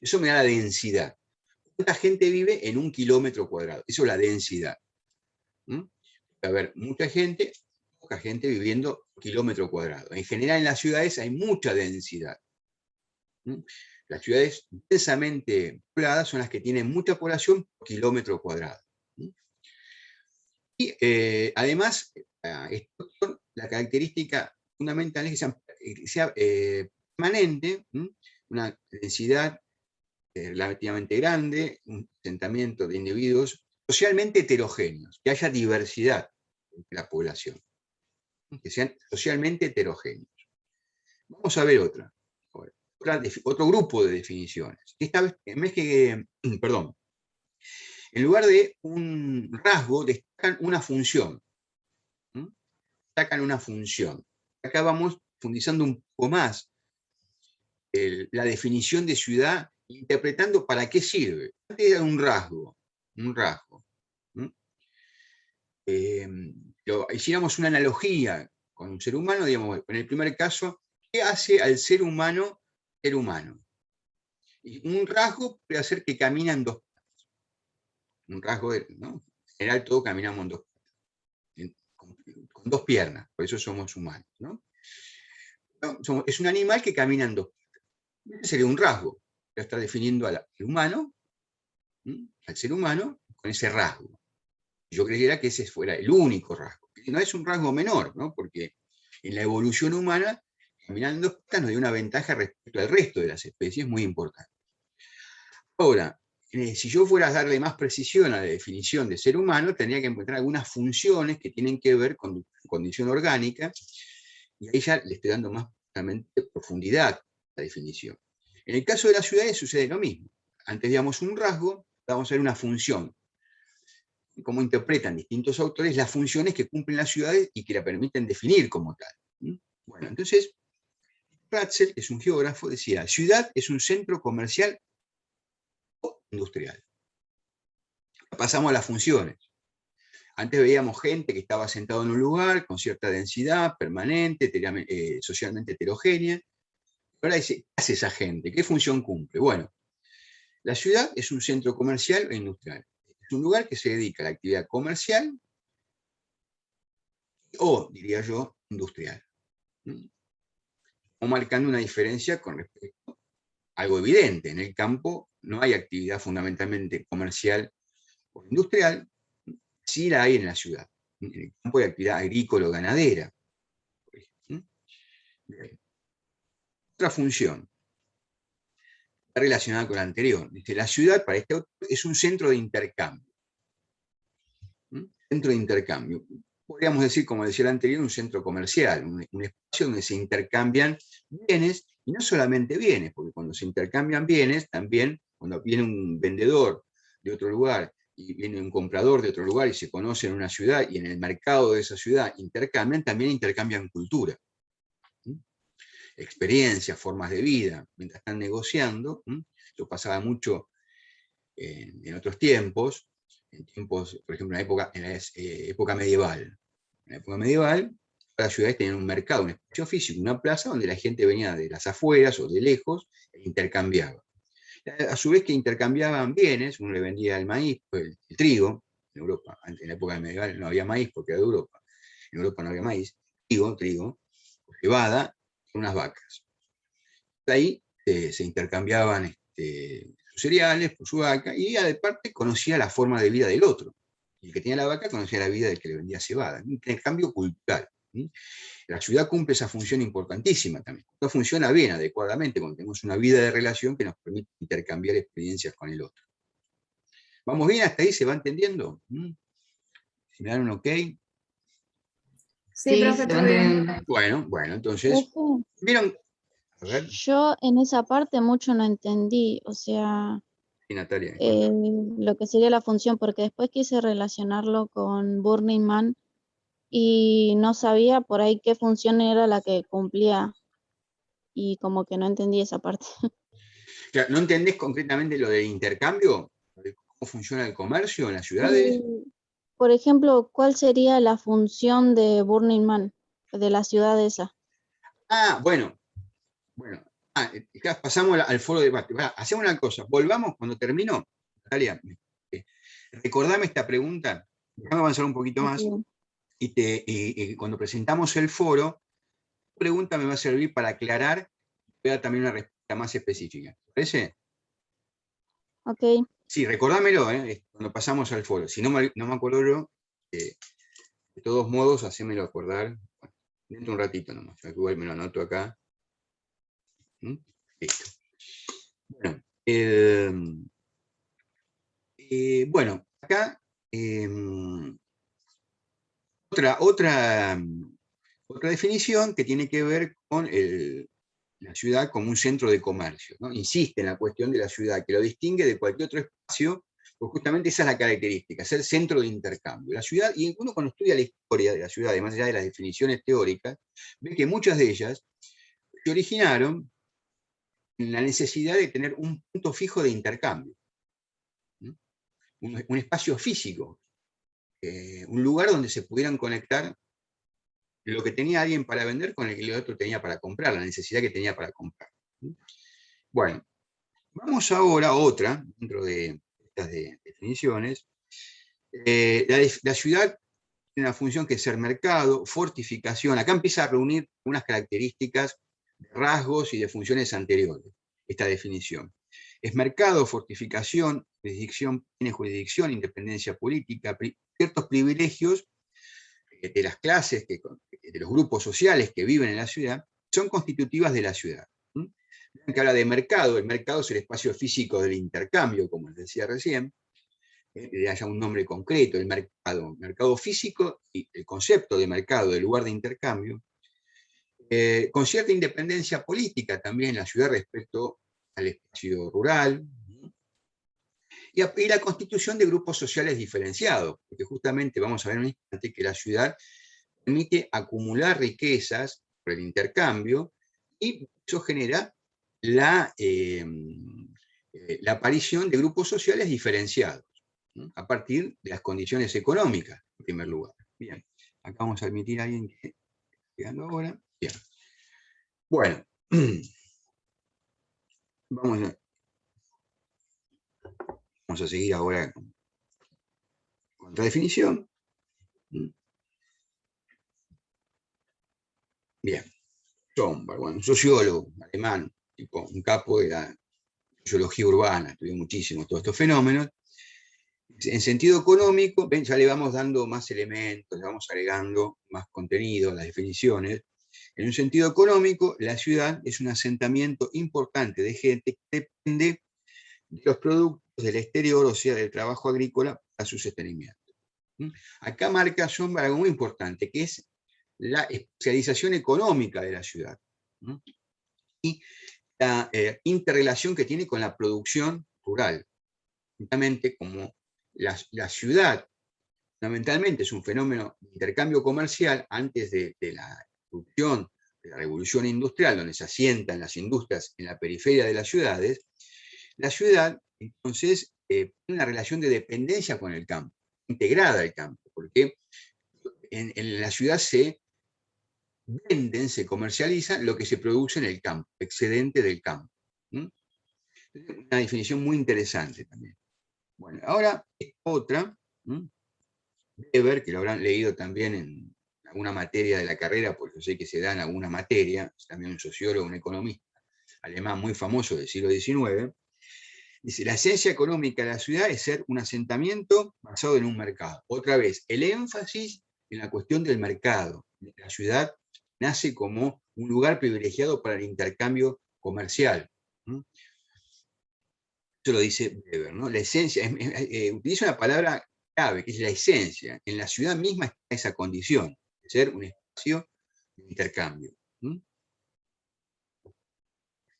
[SPEAKER 1] Eso me da la densidad. ¿Cuánta gente vive en 1 kilómetro cuadrado? Eso es la densidad. Puede haber mucha gente, poca gente viviendo por kilómetro cuadrado. En general en las ciudades hay mucha densidad. Las ciudades densamente pobladas son las que tienen mucha población por kilómetro cuadrado. Y además, la característica fundamental es que sea permanente, una densidad relativamente grande, un asentamiento de individuos socialmente heterogéneos, que haya diversidad entre la población, que sean socialmente heterogéneos. Vamos a ver otro grupo de definiciones. Esta vez, en lugar de un rasgo, destacan una función. Acá vamos profundizando un poco más la definición de ciudad, interpretando para qué sirve. Antes era un rasgo. Hiciéramos una analogía con un ser humano, digamos, en el primer caso, ¿qué hace al ser humano ser humano? Y un rasgo puede hacer que camina en dos patas. Un rasgo, ¿no? general todos caminamos en dos patas, con dos piernas, por eso somos humanos, ¿no? Es un animal que camina en dos patas. Este sería un rasgo, ya está definiendo al humano, al ser humano, con ese rasgo. Yo creyera que ese fuera el único rasgo. No es un rasgo menor, ¿no? Porque en la evolución humana, caminar en dos patas nos dio una ventaja respecto al resto de las especies muy importante. Ahora, si yo fuera a darle más precisión a la definición de ser humano, tendría que encontrar algunas funciones que tienen que ver con condición orgánica, y ahí ya le estoy dando más profundidad a la definición. En el caso de las ciudades sucede lo mismo. Antes digamos un rasgo, vamos a ver una función. Cómo interpretan distintos autores las funciones que cumplen las ciudades y que la permiten definir como tal. Bueno, entonces, Ratzel, que es un geógrafo, decía, ciudad es un centro comercial o industrial. Pasamos a las funciones. Antes veíamos gente que estaba sentado en un lugar con cierta densidad, permanente, socialmente heterogénea. Ahora dice, ¿qué hace esa gente? ¿Qué función cumple? Bueno, la ciudad es un centro comercial e industrial. Es un lugar que se dedica a la actividad comercial o, diría yo, industrial. O marcando una diferencia con respecto a algo evidente. En el campo no hay actividad fundamentalmente comercial o industrial, sí la hay en la ciudad. En el campo hay actividad agrícola o ganadera. Otra función está relacionada con la anterior. Dice, la ciudad para este autor es un centro de intercambio. Centro de intercambio. Podríamos decir, como decía el anterior, un centro comercial, un espacio donde se intercambian bienes, y no solamente bienes, porque cuando se intercambian bienes, también cuando viene un vendedor de otro lugar y viene un comprador de otro lugar y se conocen en una ciudad y en el mercado de esa ciudad intercambian, también intercambian cultura, experiencias, formas de vida, mientras están negociando. Esto pasaba mucho en otros tiempos, por ejemplo, en la época medieval. En la época medieval, las ciudades tenían un mercado, un espacio físico, una plaza donde la gente venía de las afueras o de lejos e intercambiaba. A su vez que intercambiaban bienes, uno le vendía el maíz, el trigo. En Europa, en la época medieval no había maíz porque era de Europa. En Europa no había maíz, trigo, cebada, unas vacas. De ahí se intercambiaban sus cereales por su vaca, y ella de parte conocía la forma de vida del otro. Y el que tenía la vaca conocía la vida del que le vendía cebada. Un intercambio cultural. La ciudad cumple esa función importantísima también. No funciona bien, adecuadamente, cuando tenemos una vida de relación que nos permite intercambiar experiencias con el otro. ¿Vamos bien hasta ahí? ¿Se va entendiendo? Si me dan un ok.
[SPEAKER 2] Sí, profe, todo bien.
[SPEAKER 1] Bueno, entonces,
[SPEAKER 5] Profe,
[SPEAKER 1] ¿vieron? A ver,
[SPEAKER 5] yo en esa parte mucho no entendí, o sea,
[SPEAKER 1] sí, Natalia.
[SPEAKER 5] lo que sería la función, porque después quise relacionarlo con Burning Man y no sabía por ahí qué función era la que cumplía y como que no entendí esa parte.
[SPEAKER 1] Claro, ¿no entendés concretamente lo del intercambio? ¿De cómo funciona el comercio en las ciudades?
[SPEAKER 5] Por ejemplo, ¿cuál sería la función de Burning Man, de la ciudad esa?
[SPEAKER 1] Ah, bueno. Pasamos al foro de debate. Hacemos una cosa, volvamos cuando termino. Natalia, recordame esta pregunta, déjame avanzar un poquito más,
[SPEAKER 5] Ok.
[SPEAKER 1] y cuando presentamos el foro, la pregunta me va a servir para aclarar y dar también una respuesta más específica. ¿Te parece?
[SPEAKER 5] Ok.
[SPEAKER 1] Sí, recordámelo, cuando pasamos al foro. Si no me acuerdo yo, de todos modos, hacémelo acordar. Bueno, dentro de un ratito nomás, yo igual me lo anoto acá. Listo. Bueno, acá otra definición que tiene que ver con la ciudad como un centro de comercio, ¿no? Insiste en la cuestión de la ciudad, que lo distingue de cualquier otro espacio, porque justamente esa es la característica, ser centro de intercambio. La ciudad, y uno cuando estudia la historia de la ciudad, más allá de las definiciones teóricas, ve que muchas de ellas se originaron en la necesidad de tener un punto fijo de intercambio, un espacio físico, un lugar donde se pudieran conectar lo que tenía alguien para vender con el que el otro tenía para comprar, la necesidad que tenía para comprar. Bueno, vamos ahora a otra, dentro de estas definiciones, La ciudad tiene una función que es ser mercado, fortificación. Acá empieza a reunir unas características de rasgos y de funciones anteriores, esta definición. Es mercado, fortificación, tiene jurisdicción, independencia política, ciertos privilegios de las clases, de los grupos sociales que viven en la ciudad, son constitutivas de la ciudad. Que habla de mercado, el mercado es el espacio físico del intercambio, como les decía recién, le haya un nombre concreto, el mercado físico, y el concepto de mercado, del lugar de intercambio, con cierta independencia política también en la ciudad respecto al espacio rural, y la constitución de grupos sociales diferenciados, porque justamente vamos a ver en un instante que la ciudad permite acumular riquezas por el intercambio, y eso genera la aparición de grupos sociales diferenciados, ¿no? A partir de las condiciones económicas, en primer lugar. Bien, acá vamos a admitir a alguien que está llegando ahora. Bien. Bueno, vamos a seguir ahora con otra definición. Bien, Schomburg, bueno, un sociólogo alemán, tipo un capo de la sociología urbana, estudió muchísimo todos estos fenómenos. En sentido económico, ven, ya le vamos dando más elementos, le vamos agregando más contenido a las definiciones. En un sentido económico, la ciudad es un asentamiento importante de gente que depende de los productos del exterior, o sea, del trabajo agrícola, para su sostenimiento. Acá marca Schomburg algo muy importante, que es la especialización económica de la ciudad, y la interrelación que tiene con la producción rural. Justamente como la ciudad fundamentalmente es un fenómeno de intercambio comercial antes de la producción de la revolución industrial, donde se asientan las industrias en la periferia de las ciudades, la ciudad entonces tiene una relación de dependencia con el campo, integrada al campo, porque en la ciudad se venden, se comercializan lo que se produce en el campo, excedente del campo. Una definición muy interesante también. Bueno, ahora otra, Weber, que lo habrán leído también en alguna materia de la carrera, porque yo sé que se da en alguna materia, es también un sociólogo, un economista alemán muy famoso del siglo XIX, dice, la esencia económica de la ciudad es ser un asentamiento basado en un mercado. Otra vez, el énfasis en la cuestión del mercado. La ciudad nace como un lugar privilegiado para el intercambio comercial. Eso lo dice Weber, ¿no? La esencia, utiliza una palabra clave, que es la esencia. En la ciudad misma está esa condición, de ser un espacio de intercambio.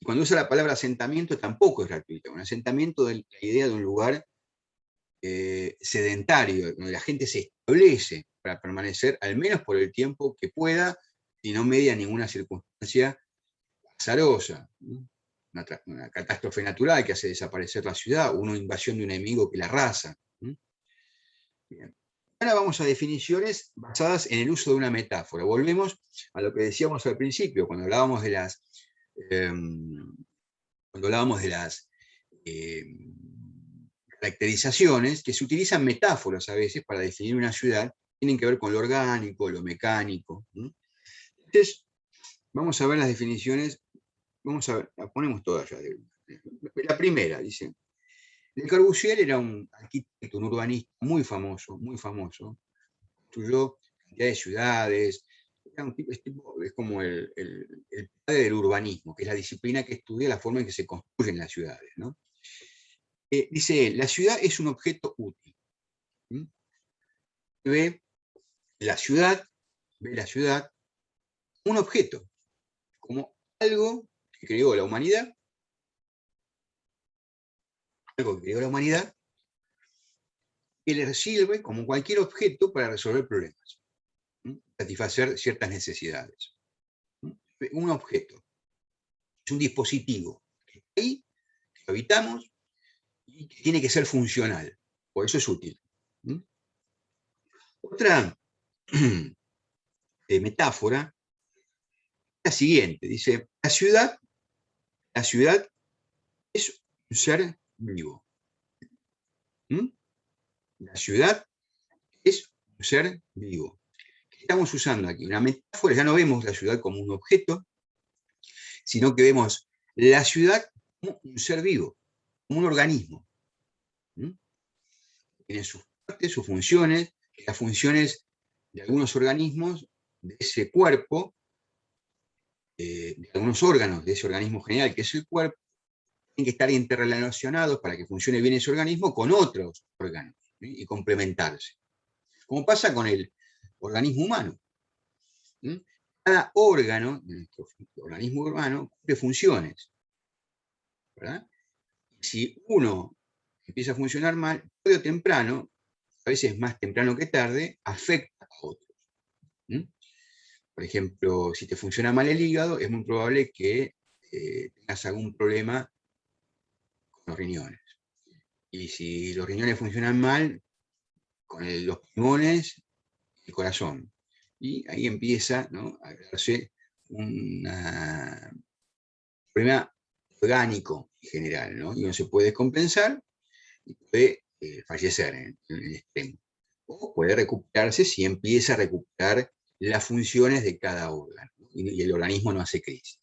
[SPEAKER 1] Y cuando usa la palabra asentamiento tampoco es gratuita. Un asentamiento es la idea de un lugar sedentario, donde la gente se establece para permanecer, al menos por el tiempo que pueda, y no media ninguna circunstancia azarosa. Una catástrofe natural que hace desaparecer la ciudad, una invasión de un enemigo que la arrasa. Bien. Ahora vamos a definiciones basadas en el uso de una metáfora. Volvemos a lo que decíamos al principio, cuando hablábamos de las caracterizaciones, que se utilizan metáforas a veces para definir una ciudad, tienen que ver con lo orgánico, lo mecánico. Entonces, vamos a ver las definiciones. Vamos a ver, la ponemos todas ya. La primera, dice, Le Corbusier era un arquitecto, un urbanista muy famoso, construyó cantidad de ciudades, es como el padre del urbanismo, que es la disciplina que estudia la forma en que se construyen las ciudades, ¿no? Dice él, la ciudad es un objeto útil. Ve la ciudad, un objeto, como algo que creó la humanidad, que le sirve como cualquier objeto para resolver problemas, satisfacer ciertas necesidades. Un objeto es un dispositivo que está ahí, que habitamos y que tiene que ser funcional, por eso es útil. Otra metáfora es la siguiente, dice, la ciudad es un ser vivo. La ciudad es un ser vivo. Estamos usando aquí una metáfora, ya no vemos la ciudad como un objeto, sino que vemos la ciudad como un ser vivo, como un organismo. Tiene sus partes, sus funciones, las funciones de algunos organismos de ese cuerpo, de algunos órganos de ese organismo general que es el cuerpo, tienen que estar interrelacionados para que funcione bien ese organismo con otros órganos, ¿sí? Y complementarse. Como pasa con el organismo humano. ¿Sí? Cada órgano de nuestro organismo humano cumple funciones, ¿verdad? Si uno empieza a funcionar mal, tarde o temprano, a veces más temprano que tarde, afecta a otros. Por ejemplo, si te funciona mal el hígado, es muy probable que tengas algún problema con los riñones. Y si los riñones funcionan mal, con los pulmones, el corazón. Y ahí empieza, ¿no?, a darse un problema orgánico en general, ¿no? Y uno se puede descompensar y puede fallecer en el extremo. O puede recuperarse si empieza a recuperar las funciones de cada órgano, ¿no? Y el organismo no hace crisis.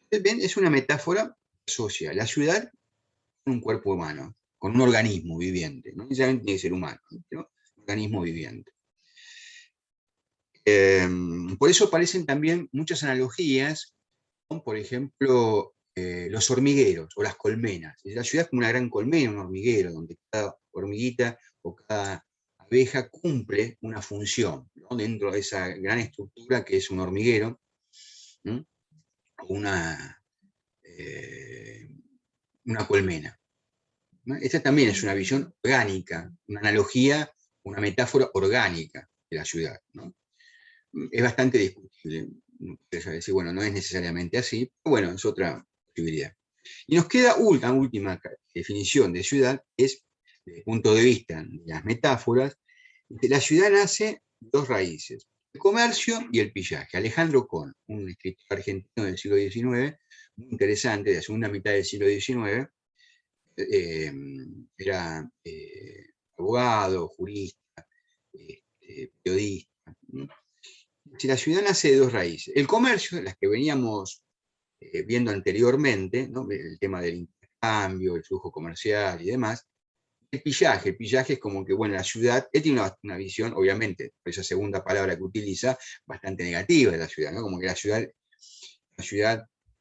[SPEAKER 1] Entonces, ven, es una metáfora que asocia la ciudad con un cuerpo humano, con un organismo viviente. No necesariamente tiene que ser humano, ¿no? Un organismo viviente. Por eso aparecen también muchas analogías con, por ejemplo, los hormigueros o las colmenas. La ciudad es como una gran colmena, un hormiguero, donde cada hormiguita o cada abeja cumple una función, ¿no?, dentro de esa gran estructura que es un hormiguero, ¿no?, una colmena, ¿no? Esta también es una visión orgánica, una analogía, una metáfora orgánica de la ciudad, ¿no? Es bastante discutible. Decir, bueno, no es necesariamente así, pero bueno, es otra posibilidad. Y nos queda una última definición de ciudad, que es, desde el punto de vista de las metáforas, que la ciudad nace de dos raíces: el comercio y el pillaje. Alejandro Kohn, un escritor argentino del siglo XIX, muy interesante, de la segunda mitad del siglo XIX, era abogado, jurista, periodista. Si la ciudad nace de dos raíces: el comercio, las que veníamos viendo anteriormente, ¿no?, el tema del intercambio, el flujo comercial y demás. El pillaje es como que, bueno, la ciudad, él tiene una visión, obviamente, por esa segunda palabra que utiliza, bastante negativa de la ciudad, ¿no? Como que la ciudad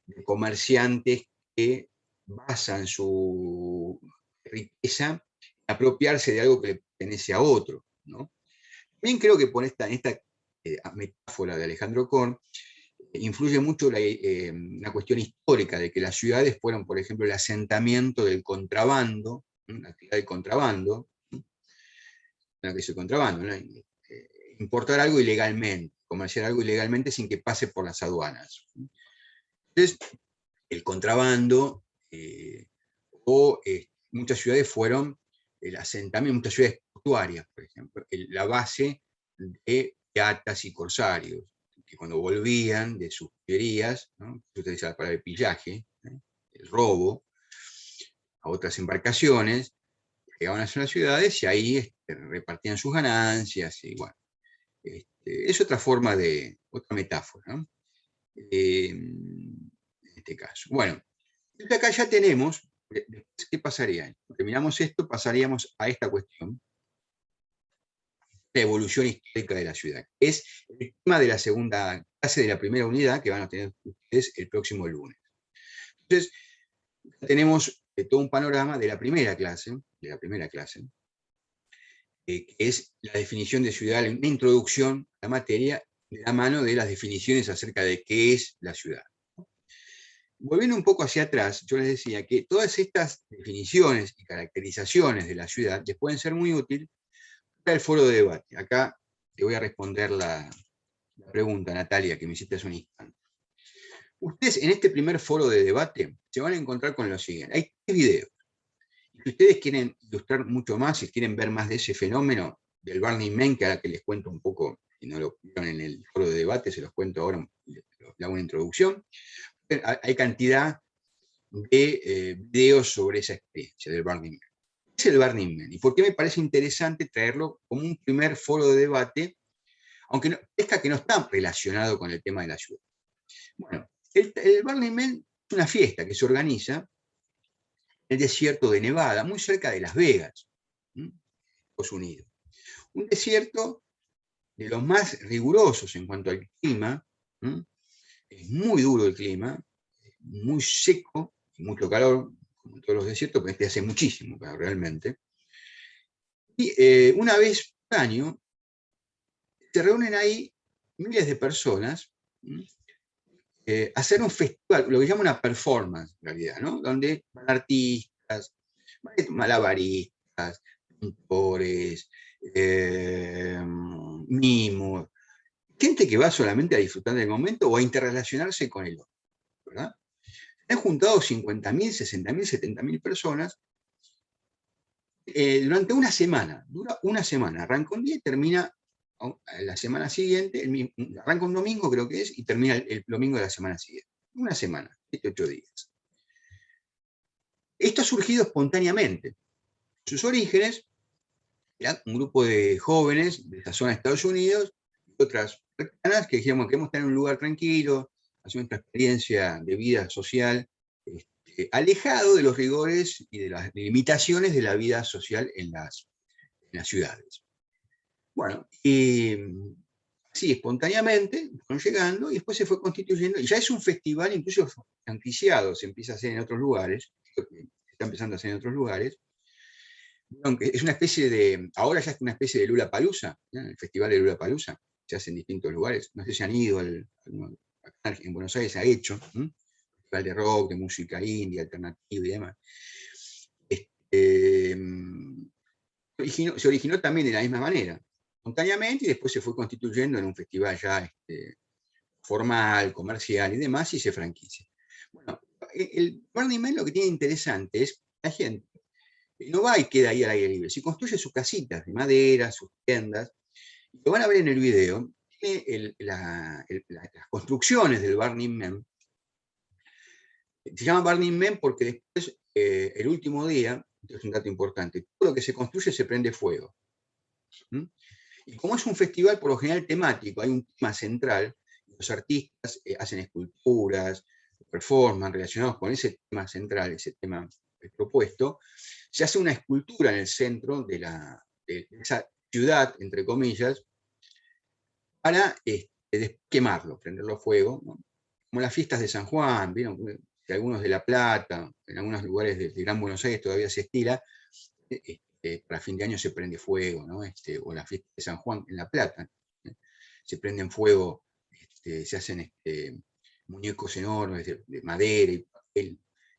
[SPEAKER 1] de comerciantes que basan su riqueza en apropiarse de algo que le pertenece a otro, ¿no? También creo que en esta metáfora de Alejandro Kohn influye mucho la cuestión histórica de que las ciudades fueron, por ejemplo, el asentamiento del contrabando, la actividad del contrabando, lo que es el contrabando, ¿no? Importar algo ilegalmente, comerciar algo ilegalmente sin que pase por las aduanas. Entonces, el contrabando muchas ciudades fueron el asentamiento, muchas ciudades portuarias, por ejemplo, la base de piratas y corsarios, que cuando volvían de sus pillerías, ¿no?, se utiliza la palabra de pillaje, el robo, a otras embarcaciones, llegaban a las ciudades y ahí repartían sus ganancias, y bueno, es otra forma otra metáfora, ¿no?, en este caso. Bueno, acá ya tenemos, ¿qué pasaría? Terminamos esto, pasaríamos a esta cuestión: la evolución histórica de la ciudad. Es el tema de la segunda clase de la primera unidad que van a tener ustedes el próximo lunes. Entonces, tenemos todo un panorama de la primera clase, que es la definición de ciudad, una introducción a la materia de la mano de las definiciones acerca de qué es la ciudad. Volviendo un poco hacia atrás, yo les decía que todas estas definiciones y caracterizaciones de la ciudad les pueden ser muy útiles para el foro de debate. Acá te voy a responder la pregunta, Natalia, que me hiciste hace un instante. Ustedes en este primer foro de debate se van a encontrar con lo siguiente: hay 3 videos. Si ustedes quieren ilustrar mucho más, si quieren ver más de ese fenómeno del Burning Man, que ahora que les cuento un poco, si no lo vieron en el foro de debate, se los cuento ahora, les hago una introducción. Hay cantidad de videos sobre esa experiencia del Burning Man. es el Burning Man? ¿Y por qué me parece interesante traerlo como un primer foro de debate, aunque parezca que no está relacionado con el tema de la ciudad? Bueno, el Burning Man es una fiesta que se organiza en el desierto de Nevada, muy cerca de Las Vegas, Estados Unidos. Un desierto de los más rigurosos en cuanto al clima. Es muy duro el clima, muy seco, mucho calor, como en todos los desiertos, pero este hace muchísimo calor realmente. Y una vez por año se reúnen ahí miles de personas a hacer un festival, lo que llama una performance en realidad, ¿no? Donde van artistas, malabaristas, pintores, mimos, gente que va solamente a disfrutar del momento o a interrelacionarse con el otro, ¿verdad? Se han juntado 50.000, 60.000, 70.000 personas durante una semana. Dura una semana. Arranca un día y termina la semana siguiente. Arranca un domingo, creo que es, y termina el domingo de la semana siguiente. Una semana, 7-8 días. Esto ha surgido espontáneamente. Sus orígenes eran un grupo de jóvenes de esa zona de Estados Unidos y otras cercanas que dijimos que queremos estar en un lugar tranquilo, hacer nuestra experiencia de vida social, alejado de los rigores y de las limitaciones de la vida social en las ciudades. Bueno, así espontáneamente fueron llegando y después se fue constituyendo, y ya es un festival incluso franquiciado, se empieza a hacer en otros lugares, se está empezando a hacer en otros lugares. Aunque es una especie de, ahora ya es una especie de Lollapalooza, ¿no? El festival de Lollapalooza se hace en distintos lugares. No sé si han ido, acá en Buenos Aires se ha hecho, festival de rock, de música indie, alternativa y demás. Se originó también de la misma manera, espontáneamente, y después se fue constituyendo en un festival ya formal, comercial y demás, y se franquicia. Bueno, el Burning Man lo que tiene interesante es la gente no va y queda ahí al aire libre, se construye sus casitas de madera, sus tiendas, y lo van a ver en el video, las construcciones del Burning Man. Se llama Burning Man porque después, el último día, esto es un dato importante, todo lo que se construye se prende fuego. Y como es un festival por lo general temático, hay un tema central, los artistas hacen esculturas, performance relacionados con ese tema central, ese tema propuesto, se hace una escultura en el centro de esa ciudad, entre comillas, para quemarlo, prenderlo a fuego, ¿no? Como las fiestas de San Juan, ¿vieron? Que algunos de La Plata, en algunos lugares de Gran Buenos Aires todavía se estila, para fin de año se prende fuego, ¿no? O la fiesta de San Juan en La Plata, se prenden fuego, se hacen muñecos enormes de madera y papel,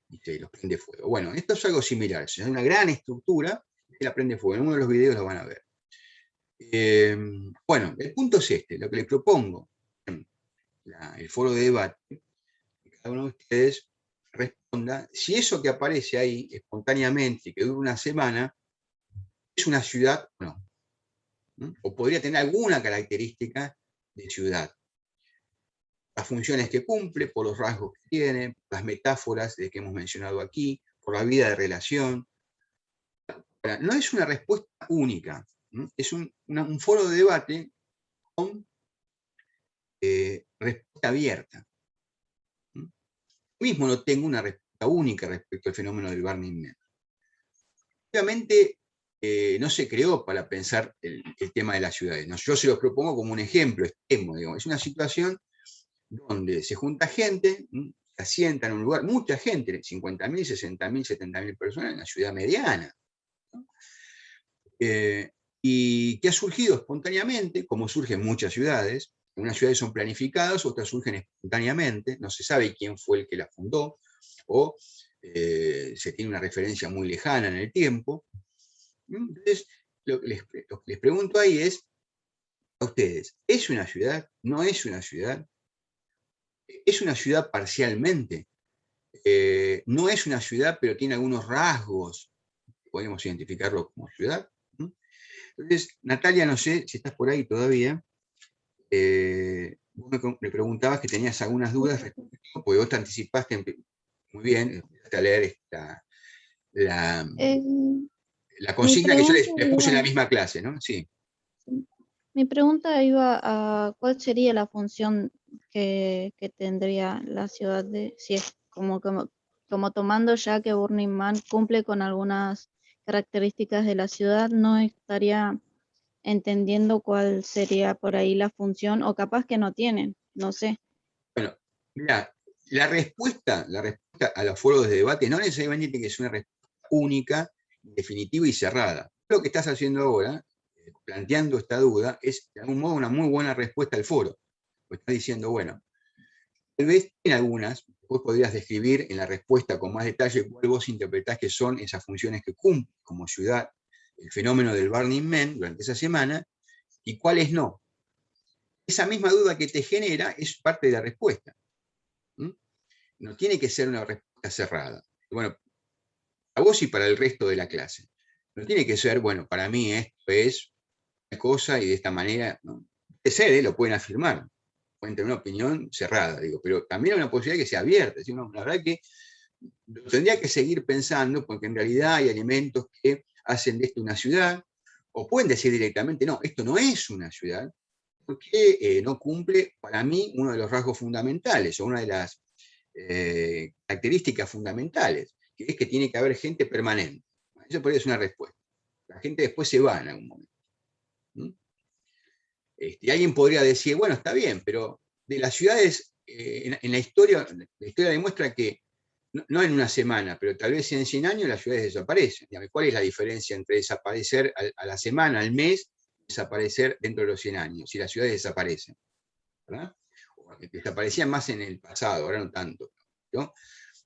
[SPEAKER 1] y se los prende fuego. Bueno, esto es algo similar, es una gran estructura que la prende fuego. En uno de los videos lo van a ver. Bueno, el punto es lo que les propongo en el foro de debate, que cada uno de ustedes responda si eso que aparece ahí espontáneamente y que dura una semana es una ciudad o no. O podría tener alguna característica de ciudad. Las funciones que cumple, por los rasgos que tiene, las metáforas que hemos mencionado aquí, por la vida de relación. No es una respuesta única, es un foro de debate con respuesta abierta. Yo mismo no tengo una respuesta única respecto al fenómeno del Burning Man. Obviamente no se creó para pensar el tema de las ciudades. ¿No? Yo se los propongo como un ejemplo extremo, digamos. Es una situación donde se junta gente, se asienta en un lugar, mucha gente, 50.000, 60.000, 70.000 personas en una ciudad mediana, ¿no? Y que ha surgido espontáneamente, como surgen muchas ciudades. Unas ciudades son planificadas, otras surgen espontáneamente, no se sabe quién fue el que las fundó, o se tiene una referencia muy lejana en el tiempo. Entonces, lo que les pregunto ahí es, a ustedes, ¿es una ciudad? ¿No es una ciudad? ¿Es una ciudad parcialmente? ¿No es una ciudad, pero tiene algunos rasgos? Podemos identificarlo como ciudad. Entonces, Natalia, no sé si estás por ahí todavía. Vos me preguntabas que tenías algunas dudas respecto, porque vos te anticipaste muy bien, empezaste a leer La consigna que yo les
[SPEAKER 5] pregunta
[SPEAKER 1] puse en la
[SPEAKER 5] iba-
[SPEAKER 1] misma clase, ¿no? Sí.
[SPEAKER 5] Mi pregunta iba a cuál sería la función que tendría la ciudad si es como tomando ya que Burning Man cumple con algunas características de la ciudad, no estaría entendiendo cuál sería por ahí la función, o capaz que no tienen, no sé.
[SPEAKER 1] Bueno, mira, la respuesta a los foros de debate no necesariamente tiene que ser una respuesta única, definitiva y cerrada. Lo que estás haciendo ahora, planteando esta duda, es de algún modo una muy buena respuesta al foro. Pues estás diciendo, bueno, tal vez en algunas, después podrías describir en la respuesta con más detalle cuál vos interpretás que son esas funciones que cumple como ciudad el fenómeno del Burning Man durante esa semana y cuáles no. Esa misma duda que te genera es parte de la respuesta. No tiene que ser una respuesta cerrada. Bueno, para vos y para el resto de la clase. No tiene que ser, bueno, para mí esto es una cosa y de esta manera. No. Puede ser, lo pueden afirmar. Pueden tener una opinión cerrada, digo, pero también hay una posibilidad que sea abierta. ¿Sí? No, la verdad que lo tendría que seguir pensando, porque en realidad hay elementos que hacen de esto una ciudad, o pueden decir directamente, no, esto no es una ciudad, porque no cumple, para mí, uno de los rasgos fundamentales, o una de las características fundamentales, que es que tiene que haber gente permanente. Eso podría ser una respuesta. La gente después se va en algún momento. Alguien podría decir, bueno, está bien, pero de las ciudades, en la historia demuestra que no en una semana, pero tal vez en 100 años las ciudades desaparecen. ¿Cuál es la diferencia entre desaparecer a la semana, al mes, y desaparecer dentro de los 100 años? Si las ciudades desaparecen, ¿verdad? Desaparecían más en el pasado, ahora no tanto, ¿no?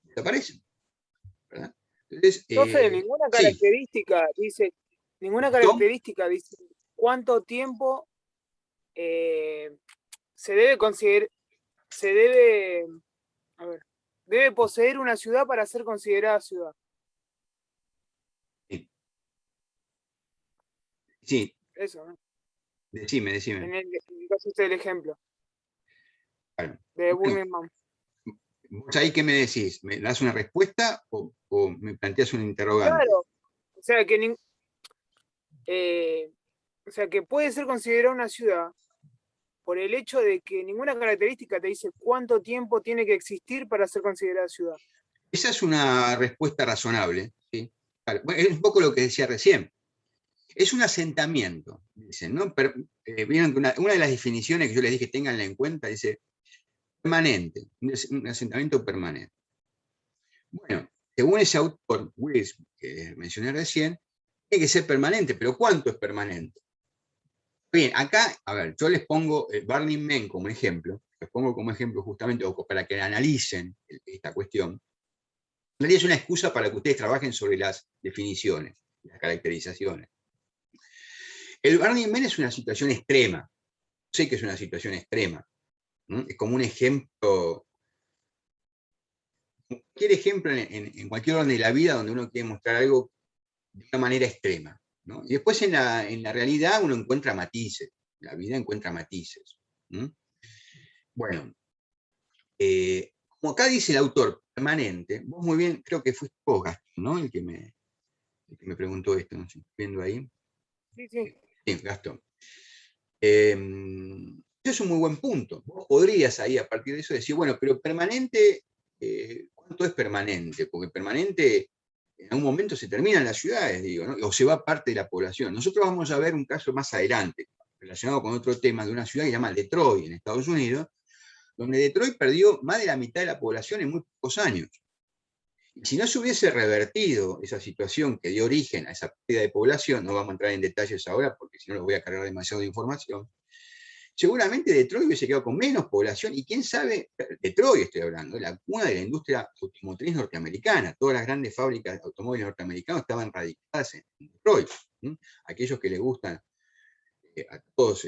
[SPEAKER 1] Desaparecen, ¿verdad? Entonces,
[SPEAKER 4] Profe, ninguna
[SPEAKER 1] sí.
[SPEAKER 4] característica dice cuánto tiempo se debe poseer una ciudad para ser considerada ciudad.
[SPEAKER 1] Sí.
[SPEAKER 4] Eso, ¿no?
[SPEAKER 1] Decime.
[SPEAKER 4] En el caso del ejemplo.
[SPEAKER 1] Claro.
[SPEAKER 4] De Burning Man.
[SPEAKER 1] ¿Vos ahí qué me decís? ¿Me das una respuesta o me planteas un interrogante?
[SPEAKER 4] Claro. O sea que puede ser considerada una ciudad por el hecho de que ninguna característica te dice cuánto tiempo tiene que existir para ser considerada ciudad.
[SPEAKER 1] Esa es una respuesta razonable, ¿sí? Claro. Bueno, es un poco lo que decía recién. Es un asentamiento, dicen, ¿no? Vieron que una de las definiciones que yo les dije tenganla en cuenta, dice permanente, un asentamiento permanente. Bueno, según ese autor, Wills, que mencioné recién, tiene que ser permanente, pero ¿cuánto es permanente? Bien, acá, a ver, yo les pongo el Burning Man como ejemplo, les pongo como ejemplo justamente para que analicen esta cuestión. En realidad es una excusa para que ustedes trabajen sobre las definiciones, las caracterizaciones. El Burning Man es una situación extrema. Sé que es una situación extrema. ¿No? Es como un ejemplo, cualquier ejemplo en cualquier orden de la vida donde uno quiere mostrar algo de una manera extrema. ¿No? Y después en la realidad uno encuentra matices. La vida encuentra matices. ¿No? Bueno, como acá dice el autor permanente, vos muy bien, creo que fuiste vos, Gastón, ¿no? El que me preguntó esto, ¿no? ¿Viendo ahí?
[SPEAKER 4] Sí.
[SPEAKER 1] Sí, Gastón. Eso es un muy buen punto. Vos podrías ahí, a partir de eso, decir, bueno, pero permanente, ¿cuánto es permanente? Porque permanente, en algún momento se terminan las ciudades, digo, ¿no? O se va parte de la población. Nosotros vamos a ver un caso más adelante, relacionado con otro tema de una ciudad que se llama Detroit, en Estados Unidos, donde Detroit perdió más de la mitad de la población en muy pocos años. Y si no se hubiese revertido esa situación que dio origen a esa pérdida de población, no vamos a entrar en detalles ahora porque si no les voy a cargar demasiado de información, seguramente Detroit hubiese quedado con menos población, y quién sabe, Detroit estoy hablando, la cuna de la industria automotriz norteamericana. Todas las grandes fábricas de automóviles norteamericanos estaban radicadas en Detroit. Aquellos que les gustan a todos,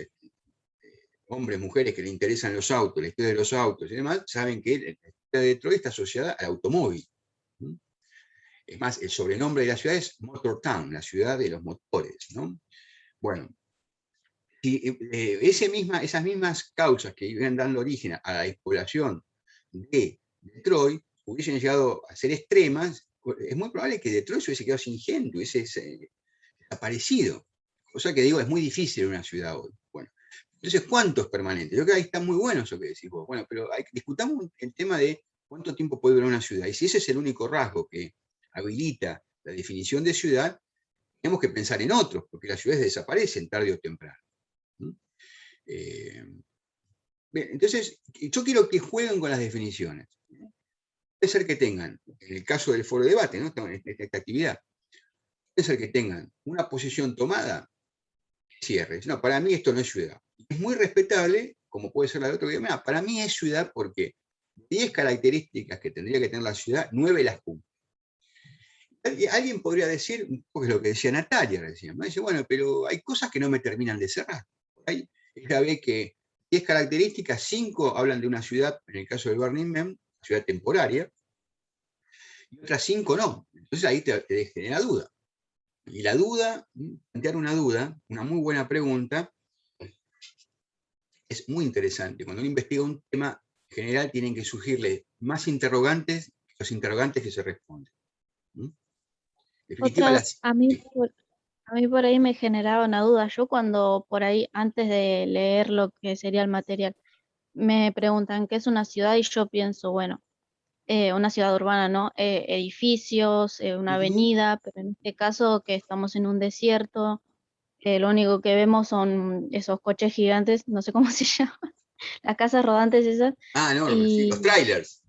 [SPEAKER 1] hombres, mujeres que les interesan los autos, la historia de los autos y demás, saben que la historia de Detroit está asociada al automóvil. Es más, el sobrenombre de la ciudad es Motor Town, la ciudad de los motores, ¿no? Bueno, si esas mismas causas que iban dando origen a la despoblación de Detroit hubiesen llegado a ser extremas, es muy probable que Detroit se hubiese quedado sin gente, hubiese desaparecido. Cosa que digo, es muy difícil en una ciudad hoy. Bueno, entonces, ¿cuánto es permanente? Yo creo que ahí está muy bueno eso que decís vos. Bueno, pero discutamos el tema de cuánto tiempo puede durar una ciudad. Y si ese es el único rasgo que habilita la definición de ciudad, tenemos que pensar en otros, porque las ciudades desaparecen tarde o temprano. Bien, entonces, yo quiero que jueguen con las definiciones. Puede ser que tengan, en el caso del foro de debate, ¿no? En esta actividad, puede ser que tengan una posición tomada, cierre. No, para mí esto no es ciudad. Es muy respetable, como puede ser la de otro que para mí es ciudad porque 10 características que tendría que tener la ciudad, 9 las cumple. Alguien podría decir, porque es lo que decía Natalia recién, ¿no? Dice, bueno, pero hay cosas que no me terminan de cerrar. Ella ve que 10 características, 5 hablan de una ciudad, en el caso del Burning Man, ciudad temporaria, y otras 5 no. Entonces ahí te genera duda. Y la duda, plantear una duda, una muy buena pregunta, es muy interesante. Cuando uno investiga un tema, en general tienen que surgirle más interrogantes que los interrogantes que se responden.
[SPEAKER 5] A mí por ahí me generaba una duda. Yo cuando por ahí, antes de leer lo que sería el material, me preguntan qué es una ciudad y yo pienso, bueno, una ciudad urbana, ¿no? Edificios, una avenida, pero en este caso que estamos en un desierto, lo único que vemos son esos coches gigantes, no sé cómo se llaman, las casas rodantes esas,
[SPEAKER 1] Ah, no, sí, los
[SPEAKER 5] y
[SPEAKER 1] trailers.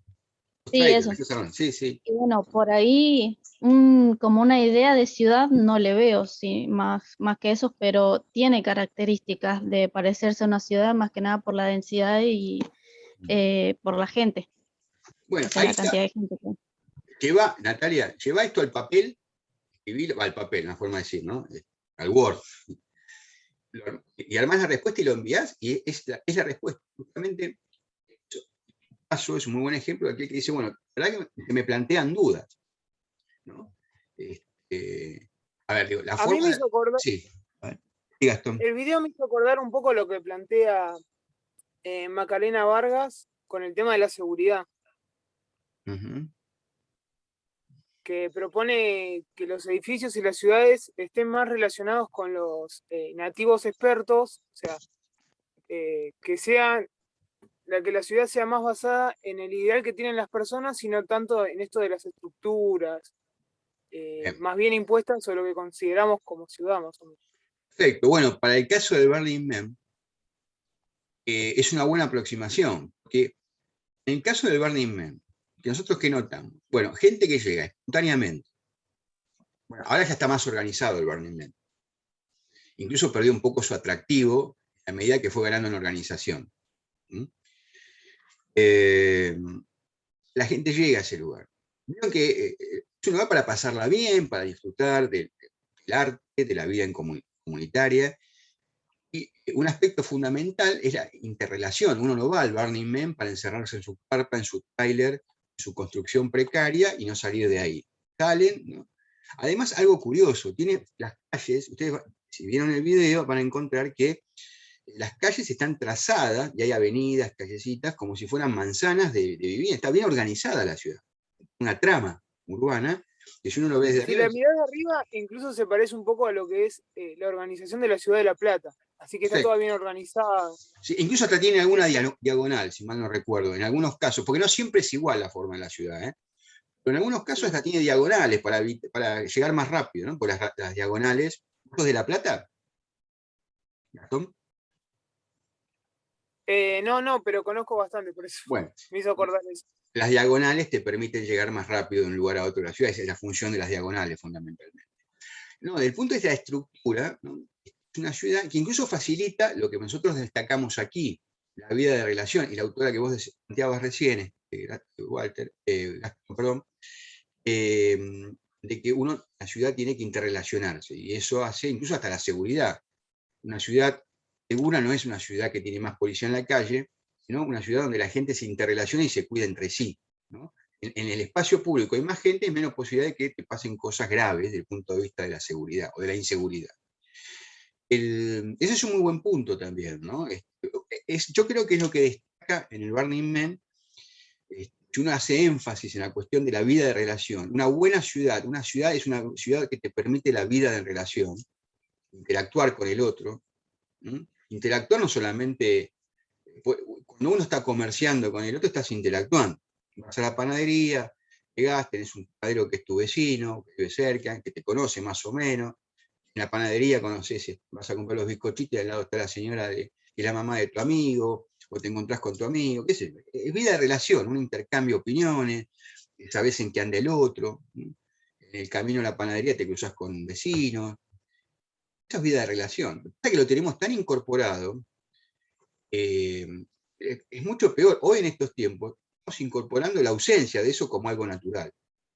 [SPEAKER 5] sí, eso.
[SPEAKER 1] Sí, sí.
[SPEAKER 5] Y bueno, por ahí como una idea de ciudad no le veo, sí, más que eso, pero tiene características de parecerse a una ciudad más que nada por la densidad y por la gente,
[SPEAKER 1] Bueno,
[SPEAKER 5] o sea,
[SPEAKER 1] ahí
[SPEAKER 5] la
[SPEAKER 1] está.
[SPEAKER 5] cantidad de gente que...
[SPEAKER 1] Natalia, lleva esto al papel, al papel, una forma de decir, ¿no? Al Word. Y armás la respuesta y lo envías, y es la respuesta. Justamente, caso es un muy buen ejemplo de aquel que dice, bueno, la verdad que me plantean dudas, ¿no? A ver, digo, la
[SPEAKER 4] A mí
[SPEAKER 1] forma...
[SPEAKER 4] me hizo acordar,
[SPEAKER 1] Sí, a ver, sí, Gastón.
[SPEAKER 4] el video me hizo acordar un poco lo que plantea Macarena Vargas con el tema de la seguridad, que propone que los edificios y las ciudades estén más relacionados con los nativos expertos, o sea, que la ciudad sea más basada en el ideal que tienen las personas y no tanto en esto de las estructuras, más bien impuestas sobre lo que consideramos como ciudad, más o menos.
[SPEAKER 1] Perfecto. Bueno, para el caso del Burning Man, es una buena aproximación, porque en el caso del Burning Man, que nosotros ¿qué notamos? Bueno, gente que llega espontáneamente. Bueno, ahora ya está más organizado el Burning Man. Incluso perdió un poco su atractivo a medida que fue ganando en organización. La gente llega a ese lugar. Vieron que es un lugar para pasarla bien, para disfrutar del arte, de la vida comunitaria. Y un aspecto fundamental es la interrelación. Uno no va al Burning Man para encerrarse en su carpa, en su trailer, en su construcción precaria y no salir de ahí. Salen, ¿no? Además, algo curioso, tiene las calles, ustedes si vieron el video van a encontrar que las calles están trazadas, y hay avenidas, callecitas, como si fueran manzanas de vivienda. Está bien organizada la ciudad. Una trama urbana, que si uno lo ve desde
[SPEAKER 4] Si
[SPEAKER 1] arriba...
[SPEAKER 4] la mirás de arriba, incluso se parece un poco a lo que es la organización de la ciudad de La Plata. Así que está toda bien organizada.
[SPEAKER 1] Sí, incluso hasta tiene alguna diagonal, si mal no recuerdo, en algunos casos, porque no siempre es igual la forma de la ciudad, ¿eh? Pero en algunos casos hasta tiene diagonales para llegar más rápido, ¿no? Por las diagonales. ¿Vos de La Plata? ¿Gastón?
[SPEAKER 4] No, pero conozco bastante, por eso
[SPEAKER 1] Bueno,
[SPEAKER 4] me hizo acordar eso.
[SPEAKER 1] las diagonales te permiten llegar más rápido de un lugar a otro de la ciudad, esa es la función de las diagonales fundamentalmente. No, desde el punto de vista de la estructura, ¿no? Es una ciudad que incluso facilita lo que nosotros destacamos aquí, la vida de relación, y la autora que vos planteabas recién, Gastón, perdón, de que la ciudad tiene que interrelacionarse, y eso hace incluso hasta la seguridad. Una ciudad segura no es una ciudad que tiene más policía en la calle, sino una ciudad donde la gente se interrelaciona y se cuida entre sí, ¿no? En el espacio público hay más gente, hay menos posibilidad de que te pasen cosas graves desde el punto de vista de la seguridad o de la inseguridad. Ese es un muy buen punto también, ¿no? Yo creo que es lo que destaca en el Burning Man, si uno hace énfasis en la cuestión de la vida de relación, una buena ciudad, una ciudad es una ciudad que te permite la vida de relación, interactuar con el otro. Interactuar no solamente, cuando uno está comerciando con el otro, estás interactuando. Vas a la panadería, llegás, tenés un panadero que es tu vecino, que vive cerca, que te conoce más o menos. En la panadería conoces, vas a comprar los bizcochitos y al lado está la señora y la mamá de tu amigo, o te encontrás con tu amigo, qué sé yo. Es vida de relación, un intercambio de opiniones, sabés en qué anda el otro. En el camino a la panadería te cruzás con vecinos. Eso es vida de relación. Lo que lo tenemos tan incorporado, es mucho peor. Hoy en estos tiempos estamos incorporando la ausencia de eso como algo natural.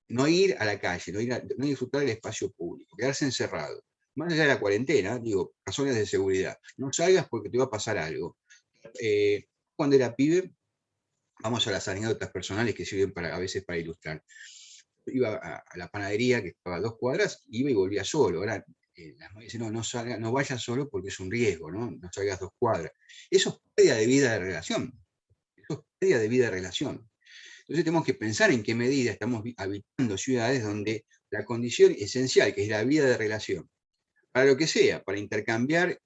[SPEAKER 1] No ir a la calle, no disfrutar del espacio público, quedarse encerrado. Más allá de la cuarentena, digo, razones de seguridad. No salgas porque te va a pasar algo. Cuando era pibe, vamos a las anécdotas personales que sirven a veces para ilustrar. Iba a la panadería, que estaba a 2 cuadras, iba y volvía solo. Ahora, las madres dicen, no vayas solo porque es un riesgo, no salgas 2 cuadras. Eso es pérdida de vida de relación. Eso es pérdida de vida de relación. Entonces tenemos que pensar en qué medida estamos habitando ciudades donde la condición esencial, que es la vida de relación, para lo que sea, para intercambiar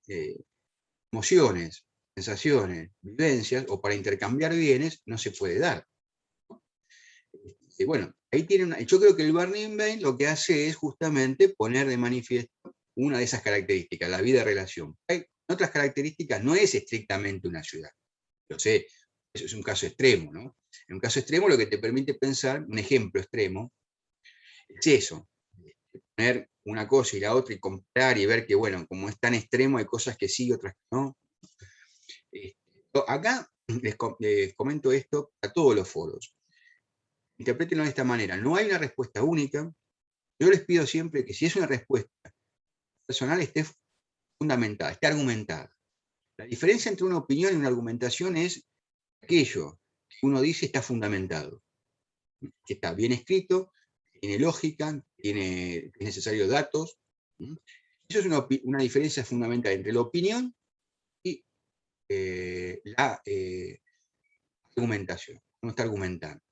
[SPEAKER 1] emociones, sensaciones, vivencias, o para intercambiar bienes, no se puede dar. Bueno, ahí yo creo que el Burning Man lo que hace es justamente poner de manifiesto una de esas características, la vida de relación. Hay otras características, no es estrictamente una ciudad. Lo sé, eso es un caso extremo, ¿no? En un caso extremo lo que te permite pensar, un ejemplo extremo, es eso, poner una cosa y la otra y comparar y ver que, bueno, como es tan extremo, hay cosas que sí y otras que no. Acá les comento esto a todos los foros. Interprétenlo de esta manera. No hay una respuesta única. Yo les pido siempre que si es una respuesta personal esté fundamentada, esté argumentada. La diferencia entre una opinión y una argumentación es aquello que uno dice está fundamentado, que está bien escrito, tiene lógica, es necesario datos. Eso es una diferencia fundamental entre la opinión y la argumentación. Uno está argumentando.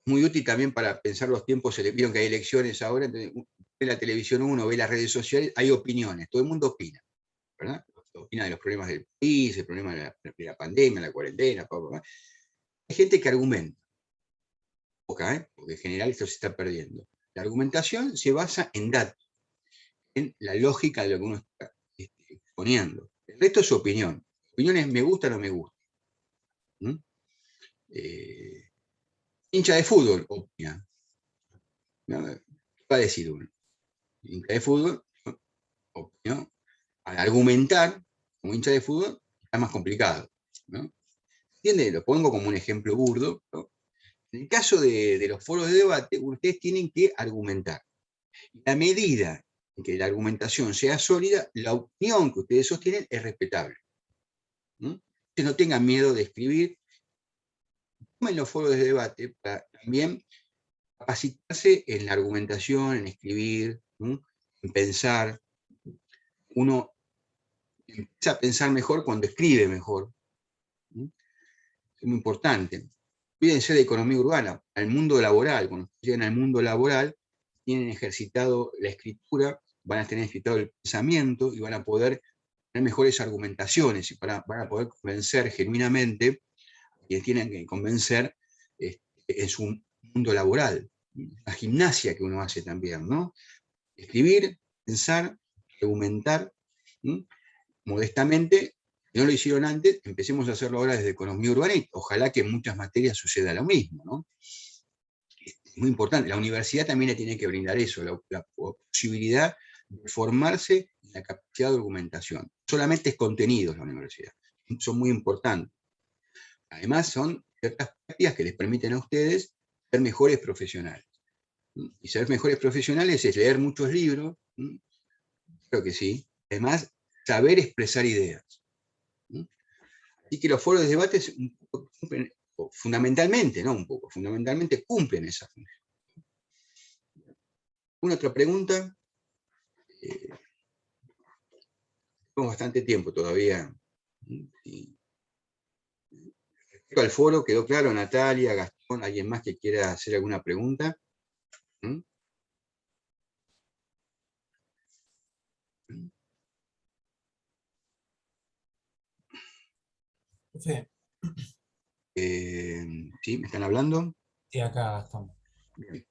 [SPEAKER 1] Muy útil también para pensar los tiempos, vieron que hay elecciones ahora, entonces, ve la televisión uno, ve las redes sociales, hay opiniones, todo el mundo opina, ¿verdad? Opina de los problemas del país, el problema de la pandemia, la cuarentena, hay gente que argumenta, porque en general esto se está perdiendo. La argumentación se basa en datos, en la lógica de lo que uno está exponiendo. El resto es su opinión. Opiniones me gusta o no me gusta. Hincha de fútbol opina. ¿Qué va a decir uno? Hincha de fútbol opinó. Al argumentar como hincha de fútbol está más complicado, ¿no? ¿Entiende? Lo pongo como un ejemplo burdo, ¿no? En el caso de los foros de debate, ustedes tienen que argumentar. A medida en que la argumentación sea sólida, la opinión que ustedes sostienen es respetable. Entonces no tengan miedo de escribir. Tomen los foros de debate para también capacitarse en la argumentación, en escribir, en pensar. Uno empieza a pensar mejor cuando escribe mejor. Es muy importante. Olvídense de economía urbana, al mundo laboral. Cuando llegan al mundo laboral, tienen ejercitado la escritura, van a tener ejercitado el pensamiento y van a poder tener mejores argumentaciones y van a poder convencer genuinamente a quienes tienen que convencer en su mundo laboral. La gimnasia que uno hace también, ¿no? Escribir, pensar, argumentar, modestamente. Si no lo hicieron antes, empecemos a hacerlo ahora desde economía urbana y ojalá que en muchas materias suceda lo mismo, ¿no? Es muy importante. La universidad también le tiene que brindar eso, la posibilidad de formarse en la capacidad de argumentación. Solamente es contenidos la universidad. Son muy importantes. Además, son ciertas prácticas que les permiten a ustedes ser mejores profesionales. Y ser mejores profesionales es leer muchos libros, creo que sí. Además, saber expresar ideas. Así que los foros de debate cumplen, fundamentalmente, no un poco, fundamentalmente cumplen esa función. ¿Una otra pregunta? Tenemos bastante tiempo todavía. Respecto al foro, ¿quedó claro? Natalia, Gastón, ¿alguien más que quiera hacer alguna pregunta? ¿Mm?
[SPEAKER 6] Profe,
[SPEAKER 1] ¿Sí? ¿Me están hablando?
[SPEAKER 6] sí, acá estamos.
[SPEAKER 1] Bien.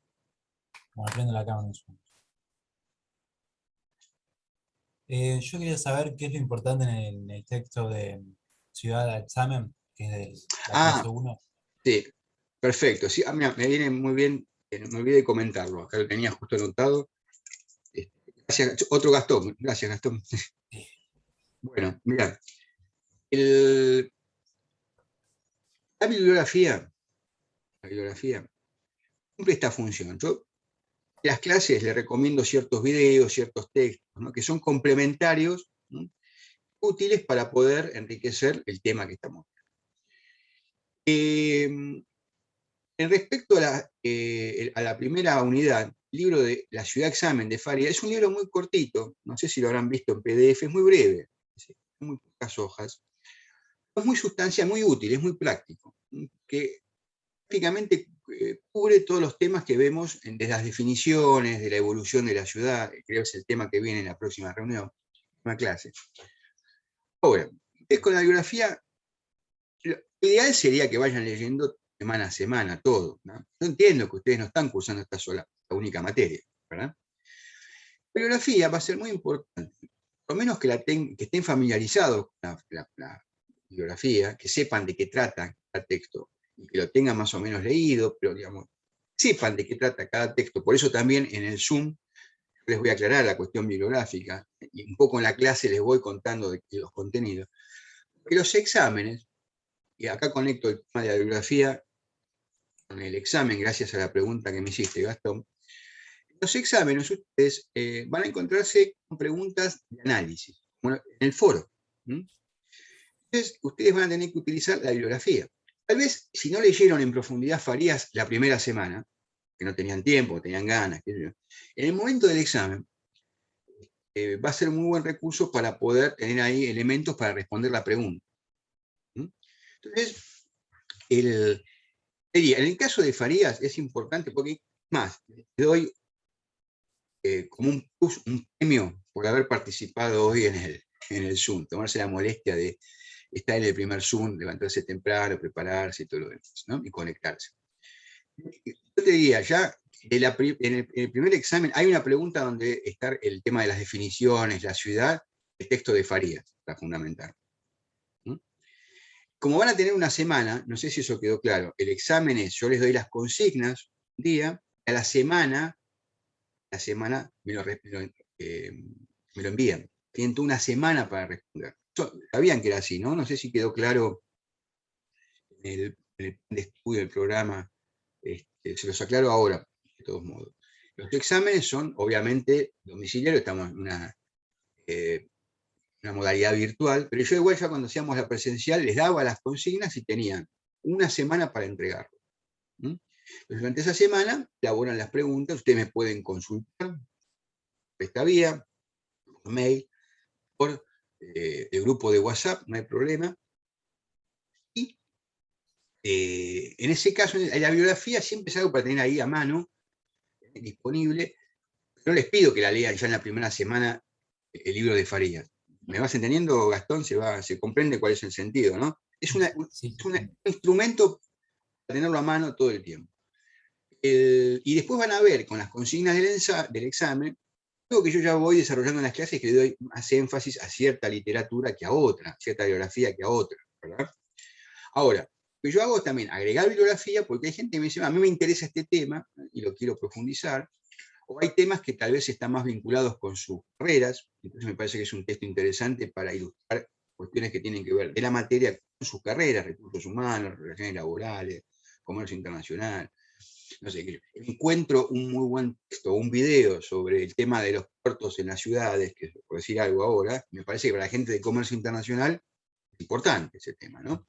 [SPEAKER 6] Bueno, prendo la cámara un segundo. Yo quería saber qué es lo importante en el texto de Ciudad al Examen, que es de la clase 1.
[SPEAKER 1] Sí, perfecto. Sí, mira, me viene muy bien, me olvidé de comentarlo, acá lo tenía justo anotado. Gracias, otro Gastón, gracias Gastón. Bueno, mira, la bibliografía cumple esta función. Yo en las clases le recomiendo ciertos videos, ciertos textos, ¿no?, que son complementarios, ¿no?, útiles para poder enriquecer el tema que estamos viendo. En respecto a la primera unidad, el libro de La Ciudad Examen de Faria, es un libro muy cortito, no sé si lo habrán visto en PDF, es muy breve, muy pocas hojas, es muy sustancial, muy útil, es muy práctico, que prácticamente cubre todos los temas que vemos desde las definiciones, de la evolución de la ciudad, creo que es el tema que viene en la próxima reunión, una clase. Ahora, con la bibliografía, lo ideal sería que vayan leyendo semana a semana todo, ¿no? Yo entiendo que ustedes no están cursando esta sola, la única materia, ¿verdad? La bibliografía va a ser muy importante, por lo menos que estén familiarizados con la bibliografía, que sepan de qué trata cada texto, y que lo tengan más o menos leído, pero digamos, sepan de qué trata cada texto. Por eso también en el Zoom les voy a aclarar la cuestión bibliográfica, y un poco en la clase les voy contando de los contenidos. Porque los exámenes, y acá conecto el tema de la bibliografía con el examen, gracias a la pregunta que me hiciste, Gastón. Los exámenes ustedes van a encontrarse con preguntas de análisis, como en el foro. Entonces, ustedes van a tener que utilizar la bibliografía. Tal vez, si no leyeron en profundidad Farías la primera semana, que no tenían tiempo, tenían ganas, en el momento del examen, va a ser un muy buen recurso para poder tener ahí elementos para responder la pregunta. Entonces, en el caso de Farías es importante porque, más, le doy como un premio por haber participado hoy en el Zoom, tomarse la molestia de estar en el primer Zoom, levantarse temprano, prepararse y todo lo demás, ¿no?, y conectarse. Yo te diría, ya en el primer examen hay una pregunta donde está el tema de las definiciones, la ciudad, el texto de Farías, para fundamentar. Como van a tener una semana, no sé si eso quedó claro, el examen es, yo les doy las consignas un día, a la semana me lo envían. Tienen toda una semana para responder. Sabían que era así, ¿no? No sé si quedó claro en el plan de estudio del programa. Se los aclaro ahora, de todos modos. Los exámenes son, obviamente, domiciliarios, estamos en una modalidad virtual, pero yo igual ya cuando hacíamos la presencial les daba las consignas y tenían una semana para entregarlo. Entonces, durante esa semana elaboran las preguntas, ustedes me pueden consultar por esta vía, por mail, por el grupo de WhatsApp, no hay problema. Y en ese caso, la bibliografía siempre es algo para tener ahí a mano, disponible. No les pido que la lean ya en la primera semana el libro de Farías. ¿Me vas entendiendo, Gastón? Se comprende cuál es el sentido, ¿no? Es un instrumento para tenerlo a mano todo el tiempo. Y después van a ver con las consignas del examen, algo que yo ya voy desarrollando en las clases, que le doy más énfasis a cierta literatura que a otra, cierta bibliografía que a otra, ¿verdad? Ahora, lo que yo hago es también agregar bibliografía, porque hay gente que me dice, a mí me interesa este tema y lo quiero profundizar, o hay temas que tal vez están más vinculados con sus carreras, entonces me parece que es un texto interesante para ilustrar cuestiones que tienen que ver de la materia con sus carreras, recursos humanos, relaciones laborales, comercio internacional. No sé, encuentro un muy buen texto, un video sobre el tema de los puertos en las ciudades, que por decir algo ahora, me parece que para la gente de comercio internacional es importante ese tema, ¿no?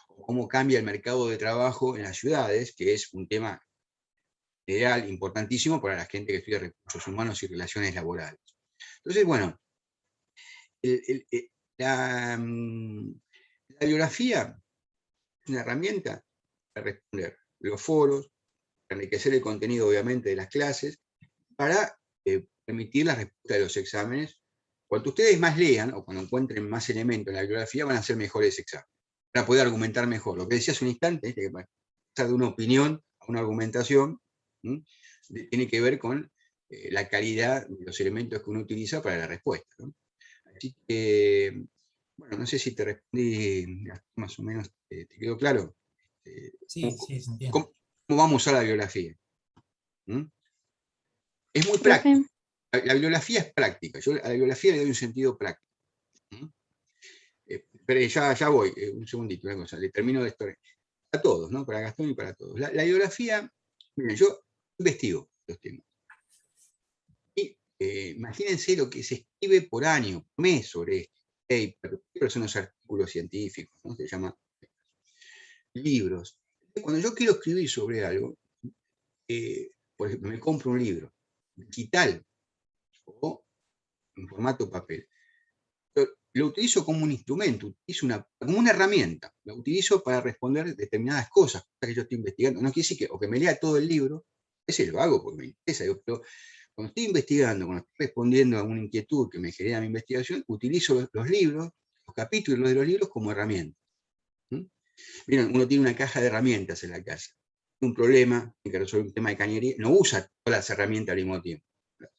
[SPEAKER 1] O cómo cambia el mercado de trabajo en las ciudades, que es un tema ideal, importantísimo para la gente que estudia recursos humanos y relaciones laborales. Entonces, bueno, la bibliografía una herramienta para responder los foros, para enriquecer el contenido, obviamente, de las clases, para permitir la respuesta de los exámenes. Cuanto ustedes más lean, o cuando encuentren más elementos en la bibliografía, van a hacer mejores exámenes, para poder argumentar mejor. Lo que decía hace un instante, que pasar de una opinión a una argumentación, tiene que ver con la calidad de los elementos que uno utiliza para la respuesta, ¿no? Así que, bueno, no sé si te respondí más o menos, ¿te quedó claro?
[SPEAKER 6] Sí, sí, se entiende.
[SPEAKER 1] ¿Cómo vamos a usar la bibliografía? Es muy
[SPEAKER 5] Profe,
[SPEAKER 1] práctico. La bibliografía es práctica. Yo a la bibliografía le doy un sentido práctico. Pero ya voy, un segundito, una cosa, le termino de esto. Para todos, ¿no? Para Gastón y para todos. La bibliografía, miren, yo investigo los temas. Y imagínense lo que se escribe por año, por mes sobre esto. Paper, son los artículos científicos, ¿no? Se llama libros. Cuando yo quiero escribir sobre algo, por ejemplo, me compro un libro digital o en formato papel. Lo utilizo como un instrumento, como una herramienta. Lo utilizo para responder determinadas cosas que yo estoy investigando. No quiere decir que, o que me lea todo el libro, ese lo hago porque me interesa. Pero cuando estoy investigando, cuando estoy respondiendo a una inquietud que me genera mi investigación, utilizo los libros, los capítulos de los libros como herramienta. Miren, uno tiene una caja de herramientas en la casa. Un problema, tiene que resolver un tema de cañería, no usa todas las herramientas al mismo tiempo.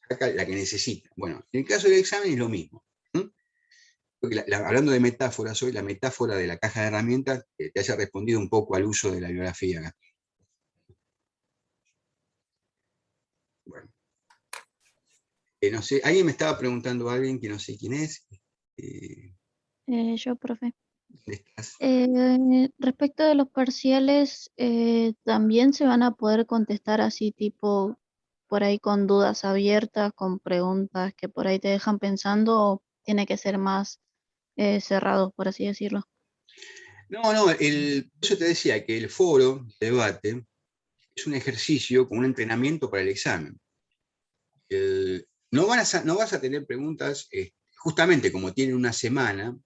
[SPEAKER 1] Saca la que necesita. Bueno, en el caso del examen es lo mismo. Porque hablando de metáforas, hoy la metáfora de la caja de herramientas te haya respondido un poco al uso de la bibliografía. Bueno. No sé, alguien me estaba preguntando a alguien que no sé quién es.
[SPEAKER 5] yo, profe.
[SPEAKER 1] ¿Dónde estás?
[SPEAKER 5] Respecto de los parciales, también se van a poder contestar así tipo por ahí con dudas abiertas, con preguntas que por ahí te dejan pensando, o tiene que ser más cerrados, por así decirlo.
[SPEAKER 1] No, eso te decía que el foro de debate es un ejercicio como un entrenamiento para el examen. No vas a tener preguntas, justamente como tienen una semana,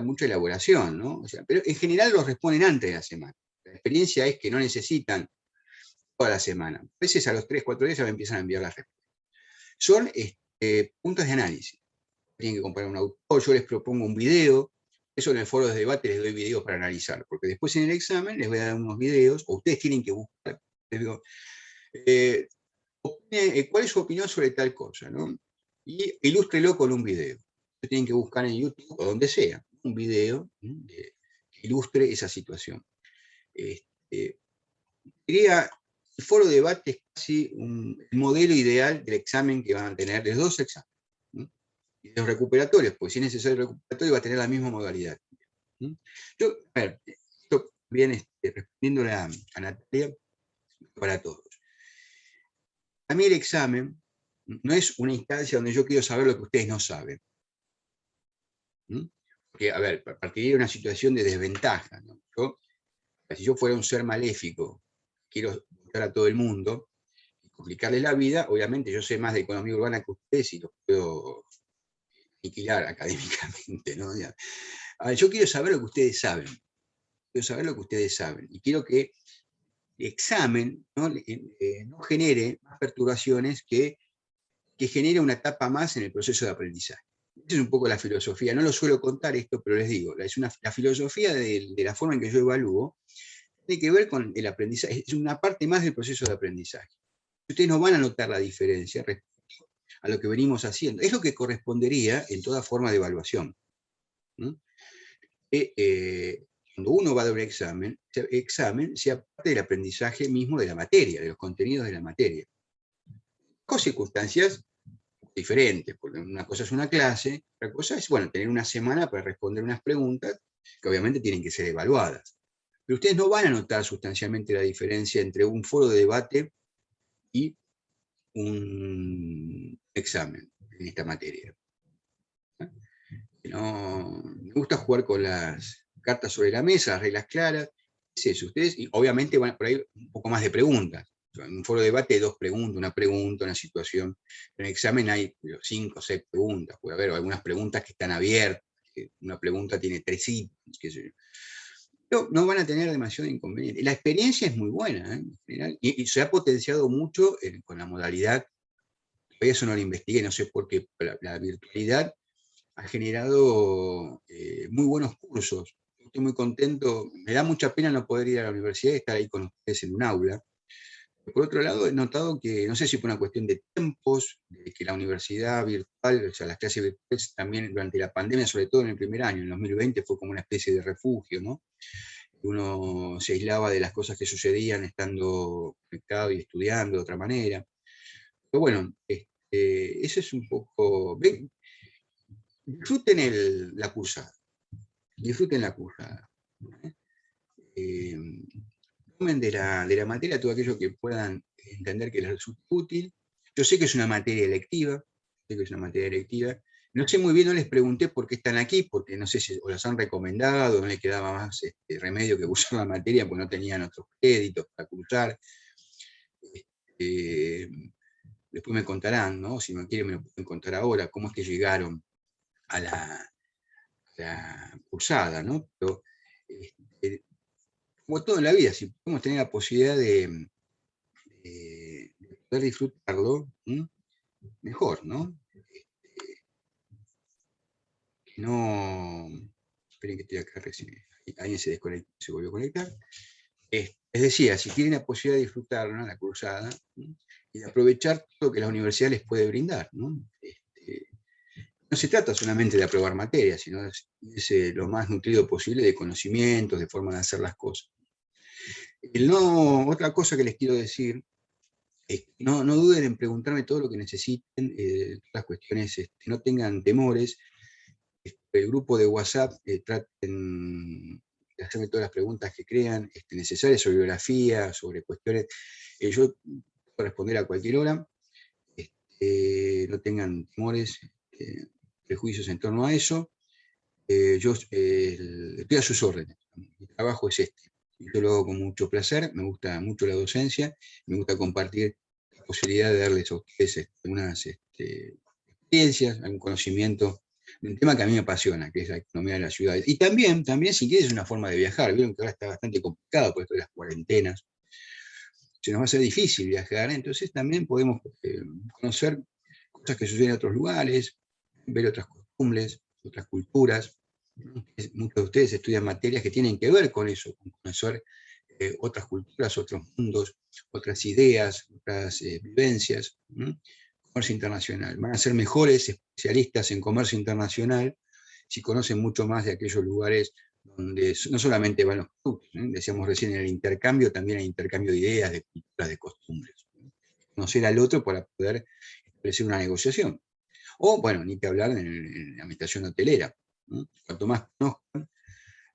[SPEAKER 1] mucha elaboración, ¿no? O sea, pero en general los responden antes de la semana. La experiencia es que no necesitan toda la semana. A veces a los 3, 4 días ya me empiezan a enviar las respuestas. Son puntos de análisis. Tienen que comparar un autor, yo les propongo un video. Eso en el foro de debate les doy videos para analizar, porque después en el examen les voy a dar unos videos, o ustedes tienen que buscar, les digo, ¿cuál es su opinión sobre tal cosa? ¿No? Y ilústrelo con un video. Ustedes tienen que buscar en YouTube, o donde sea, un video que ilustre esa situación. Diría, el foro de debate es casi el modelo ideal del examen que van a tener, de 2 exámenes. Y de los recuperatorios, pues si es necesario el recuperatorio va a tener la misma modalidad. Yo, a ver, esto viene respondiendo a Natalia para todos. A mí el examen no es una instancia donde yo quiero saber lo que ustedes no saben. Porque, a ver, partiría de una situación de desventaja, ¿no? Si yo fuera un ser maléfico, quiero gustar a todo el mundo, y complicarles la vida, obviamente yo sé más de economía urbana que ustedes y los puedo aniquilar académicamente, ¿no? A ver, yo quiero saber lo que ustedes saben. Quiero saber lo que ustedes saben. Y quiero que el examen no genere más perturbaciones que genere una etapa más en el proceso de aprendizaje. Esa es un poco la filosofía. No lo suelo contar esto, pero les digo, la filosofía de la forma en que yo evalúo tiene que ver con el aprendizaje. Es una parte más del proceso de aprendizaje. Ustedes no van a notar la diferencia respecto a lo que venimos haciendo. Es lo que correspondería en toda forma de evaluación. Cuando uno va a dar un examen sea parte del aprendizaje mismo de la materia, de los contenidos de la materia. Con circunstancias diferentes, porque una cosa es una clase, otra cosa es, bueno, tener una semana para responder unas preguntas que obviamente tienen que ser evaluadas. Pero ustedes no van a notar sustancialmente la diferencia entre un foro de debate y un examen en esta materia. Me gusta jugar con las cartas sobre la mesa, las reglas claras. Es eso, ustedes, y obviamente van por ahí un poco más de preguntas. En un foro de debate hay 2 preguntas, una situación. En el examen hay 5 o 6 preguntas, puede haber algunas preguntas que están abiertas, que una pregunta tiene 3 ítems, qué sé yo. pero no van a tener demasiado inconveniente. La experiencia es muy buena, en general, y se ha potenciado mucho con la modalidad, todavía eso no lo investigué, no sé por qué, la virtualidad ha generado muy buenos cursos. Estoy muy contento, me da mucha pena no poder ir a la universidad y estar ahí con ustedes en un aula. Por otro lado, he notado que, no sé si por una cuestión de tiempos, de que la universidad virtual, o sea, las clases virtuales también durante la pandemia, sobre todo en el primer año, en 2020, fue como una especie de refugio, ¿no? Uno se aislaba de las cosas que sucedían estando conectado y estudiando de otra manera. Pero bueno, eso es un poco... ¿ven? Disfruten la cursada, disfruten la cursada. Tomen de la materia todo aquello que puedan entender que les resulte útil. Yo sé que es una materia electiva, no sé muy bien, no les pregunté por qué están aquí, porque no sé si o las han recomendado, no les quedaba más remedio que cursar la materia, porque no tenían otros créditos para cursar. Después me contarán, ¿no? Si no quieren me lo pueden contar ahora, cómo es que llegaron a la cursada, ¿no? Pero, como todo en la vida, si podemos tener la posibilidad de poder disfrutarlo, mejor, ¿no? No, esperen que estoy acá recién, alguien se desconectó, se volvió a conectar. Les decía, si tienen la posibilidad de disfrutar, ¿no?, la cursada, ¿no?, y de aprovechar todo lo que la universidad les puede brindar, ¿no? No se trata solamente de aprobar materias, sino de ser lo más nutrido posible de conocimientos, de forma de hacer las cosas. Otra cosa que les quiero decir, no duden en preguntarme todo lo que necesiten, las cuestiones, no tengan temores. El grupo de WhatsApp, traten de hacerme todas las preguntas que crean necesarias sobre biografía, sobre cuestiones. Yo puedo responder a cualquier hora. No tengan temores, prejuicios en torno a eso. Yo estoy a sus órdenes. Mi trabajo es este. Yo lo hago con mucho placer, me gusta mucho la docencia, me gusta compartir la posibilidad de darles a ustedes unas experiencias, algún conocimiento de un tema que a mí me apasiona, que es la economía de las ciudades. Y también si quieres, una forma de viajar. Vieron que ahora está bastante complicado por esto de las cuarentenas. Se nos va a hacer difícil viajar, entonces también podemos conocer cosas que suceden en otros lugares, ver otras costumbres, otras culturas. Muchos de ustedes estudian materias que tienen que ver con eso, con conocer otras culturas, otros mundos, otras ideas, otras vivencias. Comercio internacional. Van a ser mejores especialistas en comercio internacional si conocen mucho más de aquellos lugares donde no solamente van los productos, decíamos recién, en el intercambio, también hay intercambio de ideas, de culturas, de costumbres. Conocer al otro para poder establecer una negociación. O, bueno, ni que hablar en la administración hotelera. Cuanto más conozcan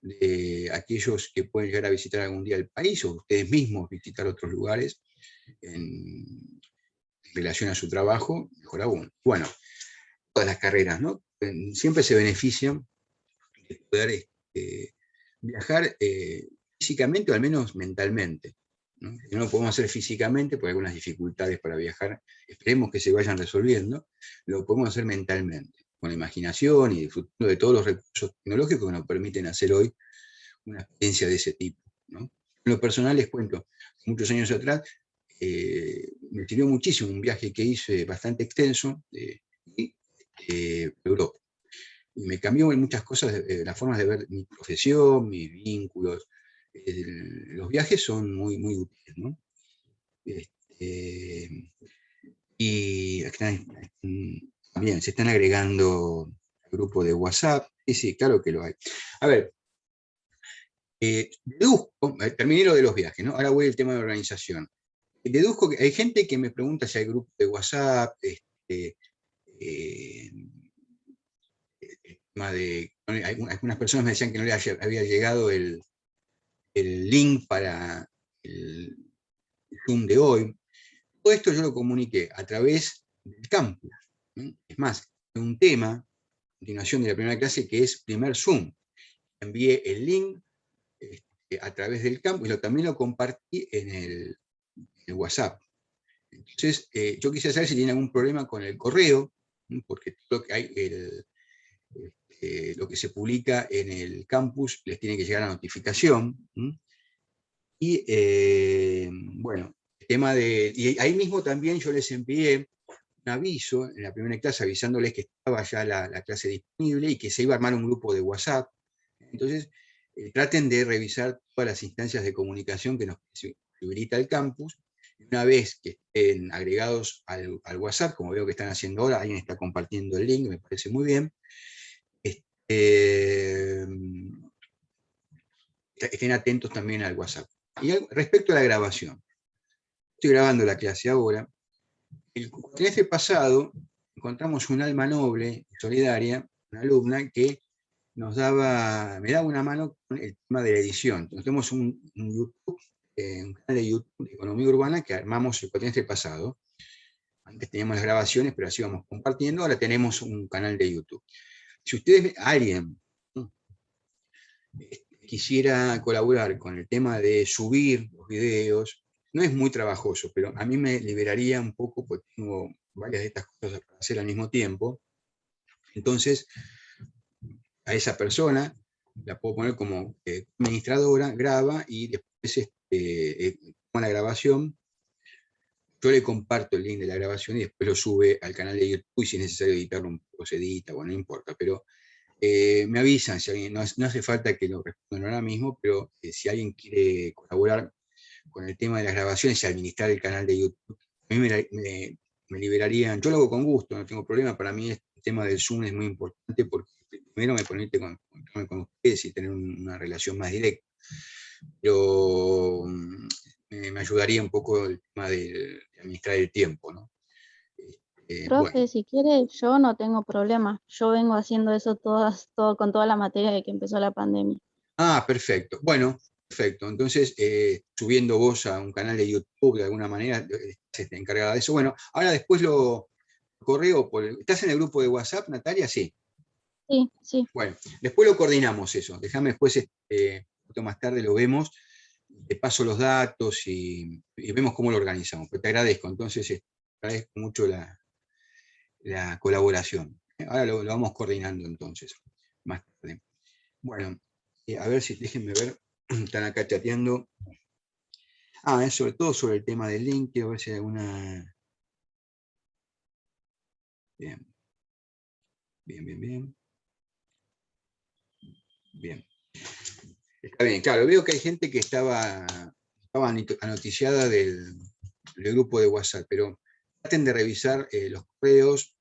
[SPEAKER 1] de aquellos que pueden llegar a visitar algún día el país, o ustedes mismos visitar otros lugares en relación a su trabajo, mejor aún. Bueno, todas las carreras, ¿no? Siempre se benefician de poder viajar físicamente o al menos mentalmente, ¿no? Si no lo podemos hacer físicamente, por algunas dificultades para viajar, esperemos que se vayan resolviendo, lo podemos hacer mentalmente, con la imaginación y disfrutando de todos los recursos tecnológicos que nos permiten hacer hoy una experiencia de ese tipo, ¿no? En lo personal les cuento, muchos años atrás, me sirvió muchísimo un viaje que hice bastante extenso y Europa. Y me cambió en muchas cosas, las formas de ver mi profesión, mis vínculos. Los viajes son muy, muy útiles, ¿no? Y también se están agregando al grupo de WhatsApp. Sí, claro que lo hay. A ver, deduzco, terminé lo de los viajes, ¿no? Ahora voy al tema de organización. Deduzco que hay gente que me pregunta si hay grupo de WhatsApp, algunas personas me decían que no les había llegado el link para el Zoom de hoy. Todo esto yo lo comuniqué a través del campus, ¿no? Es más, un tema, a continuación de la primera clase, que es primer Zoom. Envié el link a través del campus y también lo compartí en el WhatsApp. Entonces, yo quise saber si tienen algún problema con el correo, porque todo lo que hay, lo que se publica en el campus les tiene que llegar a notificación. Y bueno, el tema de... Y ahí mismo también yo les envié un aviso en la primera clase avisándoles que estaba ya la clase disponible y que se iba a armar un grupo de WhatsApp. Entonces, traten de revisar todas las instancias de comunicación que nos habilita el campus. Una vez que estén agregados al WhatsApp, como veo que están haciendo ahora, alguien está compartiendo el link, me parece muy bien. Estén atentos también al WhatsApp. Y respecto a la grabación, estoy grabando la clase ahora. El cuatrimestre pasado encontramos un alma noble y solidaria, una alumna que me daba una mano con el tema de la edición. Entonces, tenemos un canal de YouTube de Economía Urbana que armamos el cuatrimestre pasado. Antes teníamos las grabaciones, pero así íbamos compartiendo. Ahora tenemos un canal de YouTube. Si ustedes, alguien quisiera colaborar con el tema de subir los videos, no es muy trabajoso, pero a mí me liberaría un poco, porque tengo varias de estas cosas para hacer al mismo tiempo. Entonces, a esa persona la puedo poner como administradora, graba y después toma la grabación. Yo le comparto el link de la grabación y después lo sube al canal de YouTube, y si es necesario editarlo un poco se edita, bueno, no importa, pero me avisan si alguien, no hace falta que lo respondan ahora mismo, pero si alguien quiere colaborar con el tema de las grabaciones y administrar el canal de YouTube, a mí me liberarían, yo lo hago con gusto, no tengo problema, para mí el tema del Zoom es muy importante porque primero me permite conectarme con ustedes y tener una relación más directa, pero me ayudaría un poco el tema de administrar el tiempo, ¿no?
[SPEAKER 5] Profe,
[SPEAKER 1] Bueno.
[SPEAKER 5] si quiere, yo no tengo problema. Yo vengo haciendo eso con toda la materia de que empezó la pandemia.
[SPEAKER 1] Ah, perfecto. Bueno, perfecto. Entonces, subiendo vos a un canal de YouTube de alguna manera, se te encargada de eso. Bueno, ahora después lo correo ¿Estás en el grupo de WhatsApp, Natalia? Sí.
[SPEAKER 5] Sí, sí.
[SPEAKER 1] Bueno, después lo coordinamos eso. Déjame después, un poquito más tarde lo vemos, te paso los datos y vemos cómo lo organizamos. Pero te agradezco, entonces, agradezco mucho la colaboración. Ahora lo vamos coordinando entonces, más tarde. Bueno, a ver si, déjenme ver, están acá chateando. Es sobre todo sobre el tema del link, quiero ver si hay alguna... Bien. Bien. Está bien, claro, veo que hay gente que estaba anoticiada del grupo de WhatsApp, pero traten de revisar los correos,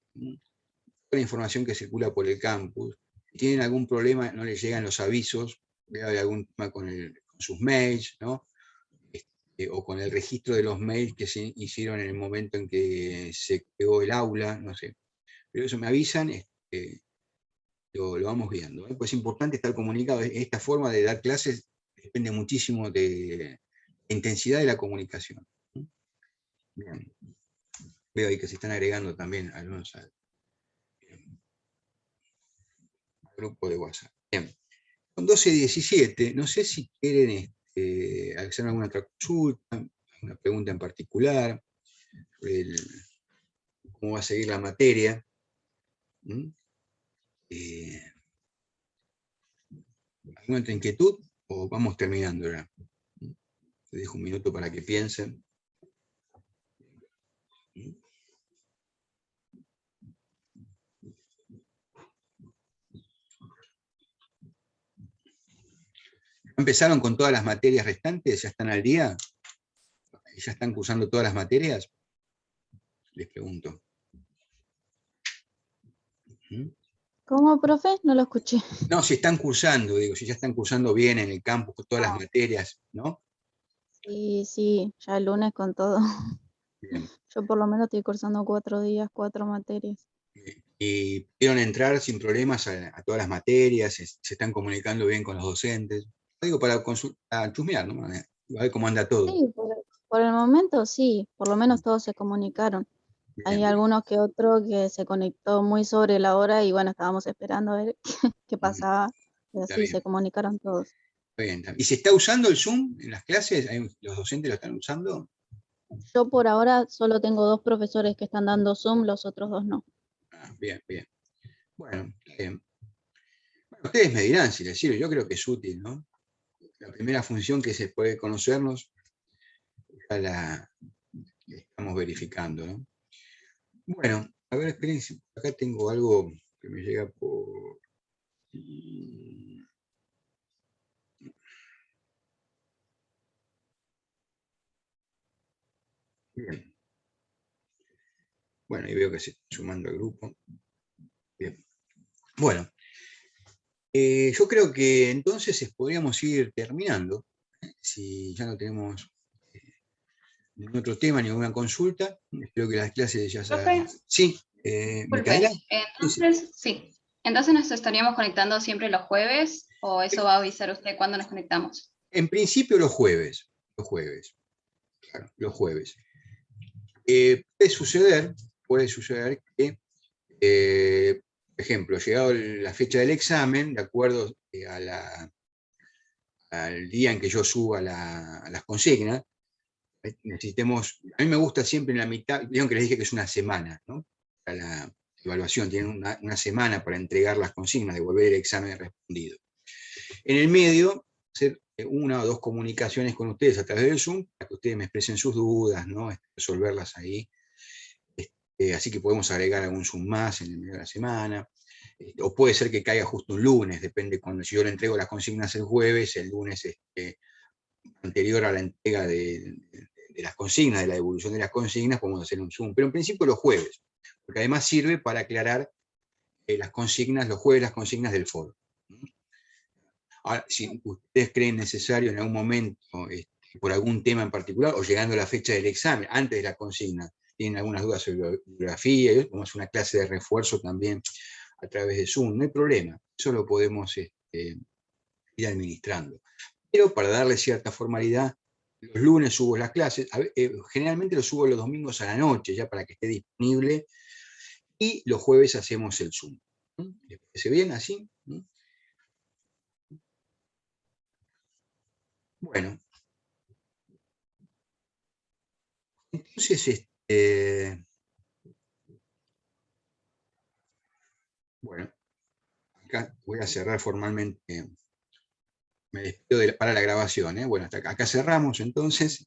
[SPEAKER 1] la información que circula por el campus. Si tienen algún problema, no les llegan los avisos, veo hay algún tema con sus mails, ¿no? O con el registro de los mails que se hicieron en el momento en que se creó el aula, no sé. Pero eso me avisan, lo vamos viendo. Pues es importante estar comunicado. Esta forma de dar clases depende muchísimo de la intensidad de la comunicación. Bien. Veo ahí que se están agregando también algunos al grupo de WhatsApp. Bien. Son 12:17, no sé si quieren hacer alguna otra consulta, una pregunta en particular, cómo va a seguir la materia. ¿Alguna otra inquietud o vamos terminando ya? Les dejo un minuto para que piensen. ¿Empezaron con todas las materias restantes? ¿Ya están al día? ¿Ya están cursando todas las materias? Les pregunto.
[SPEAKER 5] ¿Cómo, profe? No lo escuché.
[SPEAKER 1] No, si están cursando, digo, si ya están cursando bien en el campus con todas las materias, ¿no?
[SPEAKER 5] Sí, ya el lunes con todo.
[SPEAKER 1] Bien.
[SPEAKER 5] Yo por lo menos estoy cursando 4 días, 4 materias.
[SPEAKER 1] Y pudieron entrar sin problemas a todas las materias, se están comunicando bien con los docentes. Digo, para chusmear, ¿no? A ver cómo anda todo.
[SPEAKER 5] Sí, por el momento sí, por lo menos todos se comunicaron. Hay
[SPEAKER 1] Bien,
[SPEAKER 5] algunos que otro que se conectó muy sobre la hora y bueno, estábamos esperando a ver qué pasaba. Y
[SPEAKER 1] está
[SPEAKER 5] así
[SPEAKER 1] bien,
[SPEAKER 5] se comunicaron todos.
[SPEAKER 1] está bien. ¿Y se está usando el Zoom en las clases? ¿Los docentes lo están usando?
[SPEAKER 5] Yo por ahora solo tengo 2 profesores que están dando Zoom, los otros 2 no.
[SPEAKER 1] Bien, bien. Bueno, bien. Ustedes me dirán si les sirve, yo creo que es útil, ¿no? La primera función que se puede conocernos, ya la estamos verificando, ¿no? Bueno, a ver, esperen, acá tengo algo que me llega por... Bien. Bueno, ahí veo que se está sumando al grupo. Bien. Bueno, yo creo que entonces podríamos ir terminando, si ya no tenemos ningún otro tema, ninguna consulta. Espero que las clases ya
[SPEAKER 7] Profe,
[SPEAKER 1] Sí,
[SPEAKER 7] disculpe,
[SPEAKER 1] Micaela.
[SPEAKER 7] entonces, sí. Entonces nos estaríamos conectando siempre los jueves, o eso va a avisar usted cuando nos conectamos.
[SPEAKER 1] En principio los jueves, claro, los jueves. Puede suceder que, por ejemplo, llegado la fecha del examen, de acuerdo al día en que yo suba las consignas, necesitemos, a mí me gusta siempre en la mitad, vieron que les dije que es una semana, ¿no? Para la evaluación, tienen una semana para entregar las consignas, devolver el examen respondido. En el medio, hacer una o dos comunicaciones con ustedes a través del Zoom, para que ustedes me expresen sus dudas, ¿no? Resolverlas ahí. Así que podemos agregar algún Zoom más en el medio de la semana. O puede ser que caiga justo un lunes, depende cuando, si yo le entrego las consignas el jueves, el lunes anterior a la entrega de las consignas, de la devolución de las consignas, podemos hacer un Zoom. Pero en principio los jueves, porque además sirve para aclarar las consignas, los jueves las consignas del foro. Ahora, si ustedes creen necesario en algún momento, por algún tema en particular, o llegando a la fecha del examen, antes de la consigna, tienen algunas dudas sobre bibliografía, y como es una clase de refuerzo también a través de Zoom, no hay problema, eso lo podemos ir administrando. Pero para darle cierta formalidad, los lunes subo las clases, generalmente lo subo los domingos a la noche, ya para que esté disponible, y los jueves hacemos el Zoom. ¿Les parece bien así? Bueno. Entonces, bueno, acá voy a cerrar formalmente, me despido para la grabación, bueno, hasta acá cerramos entonces.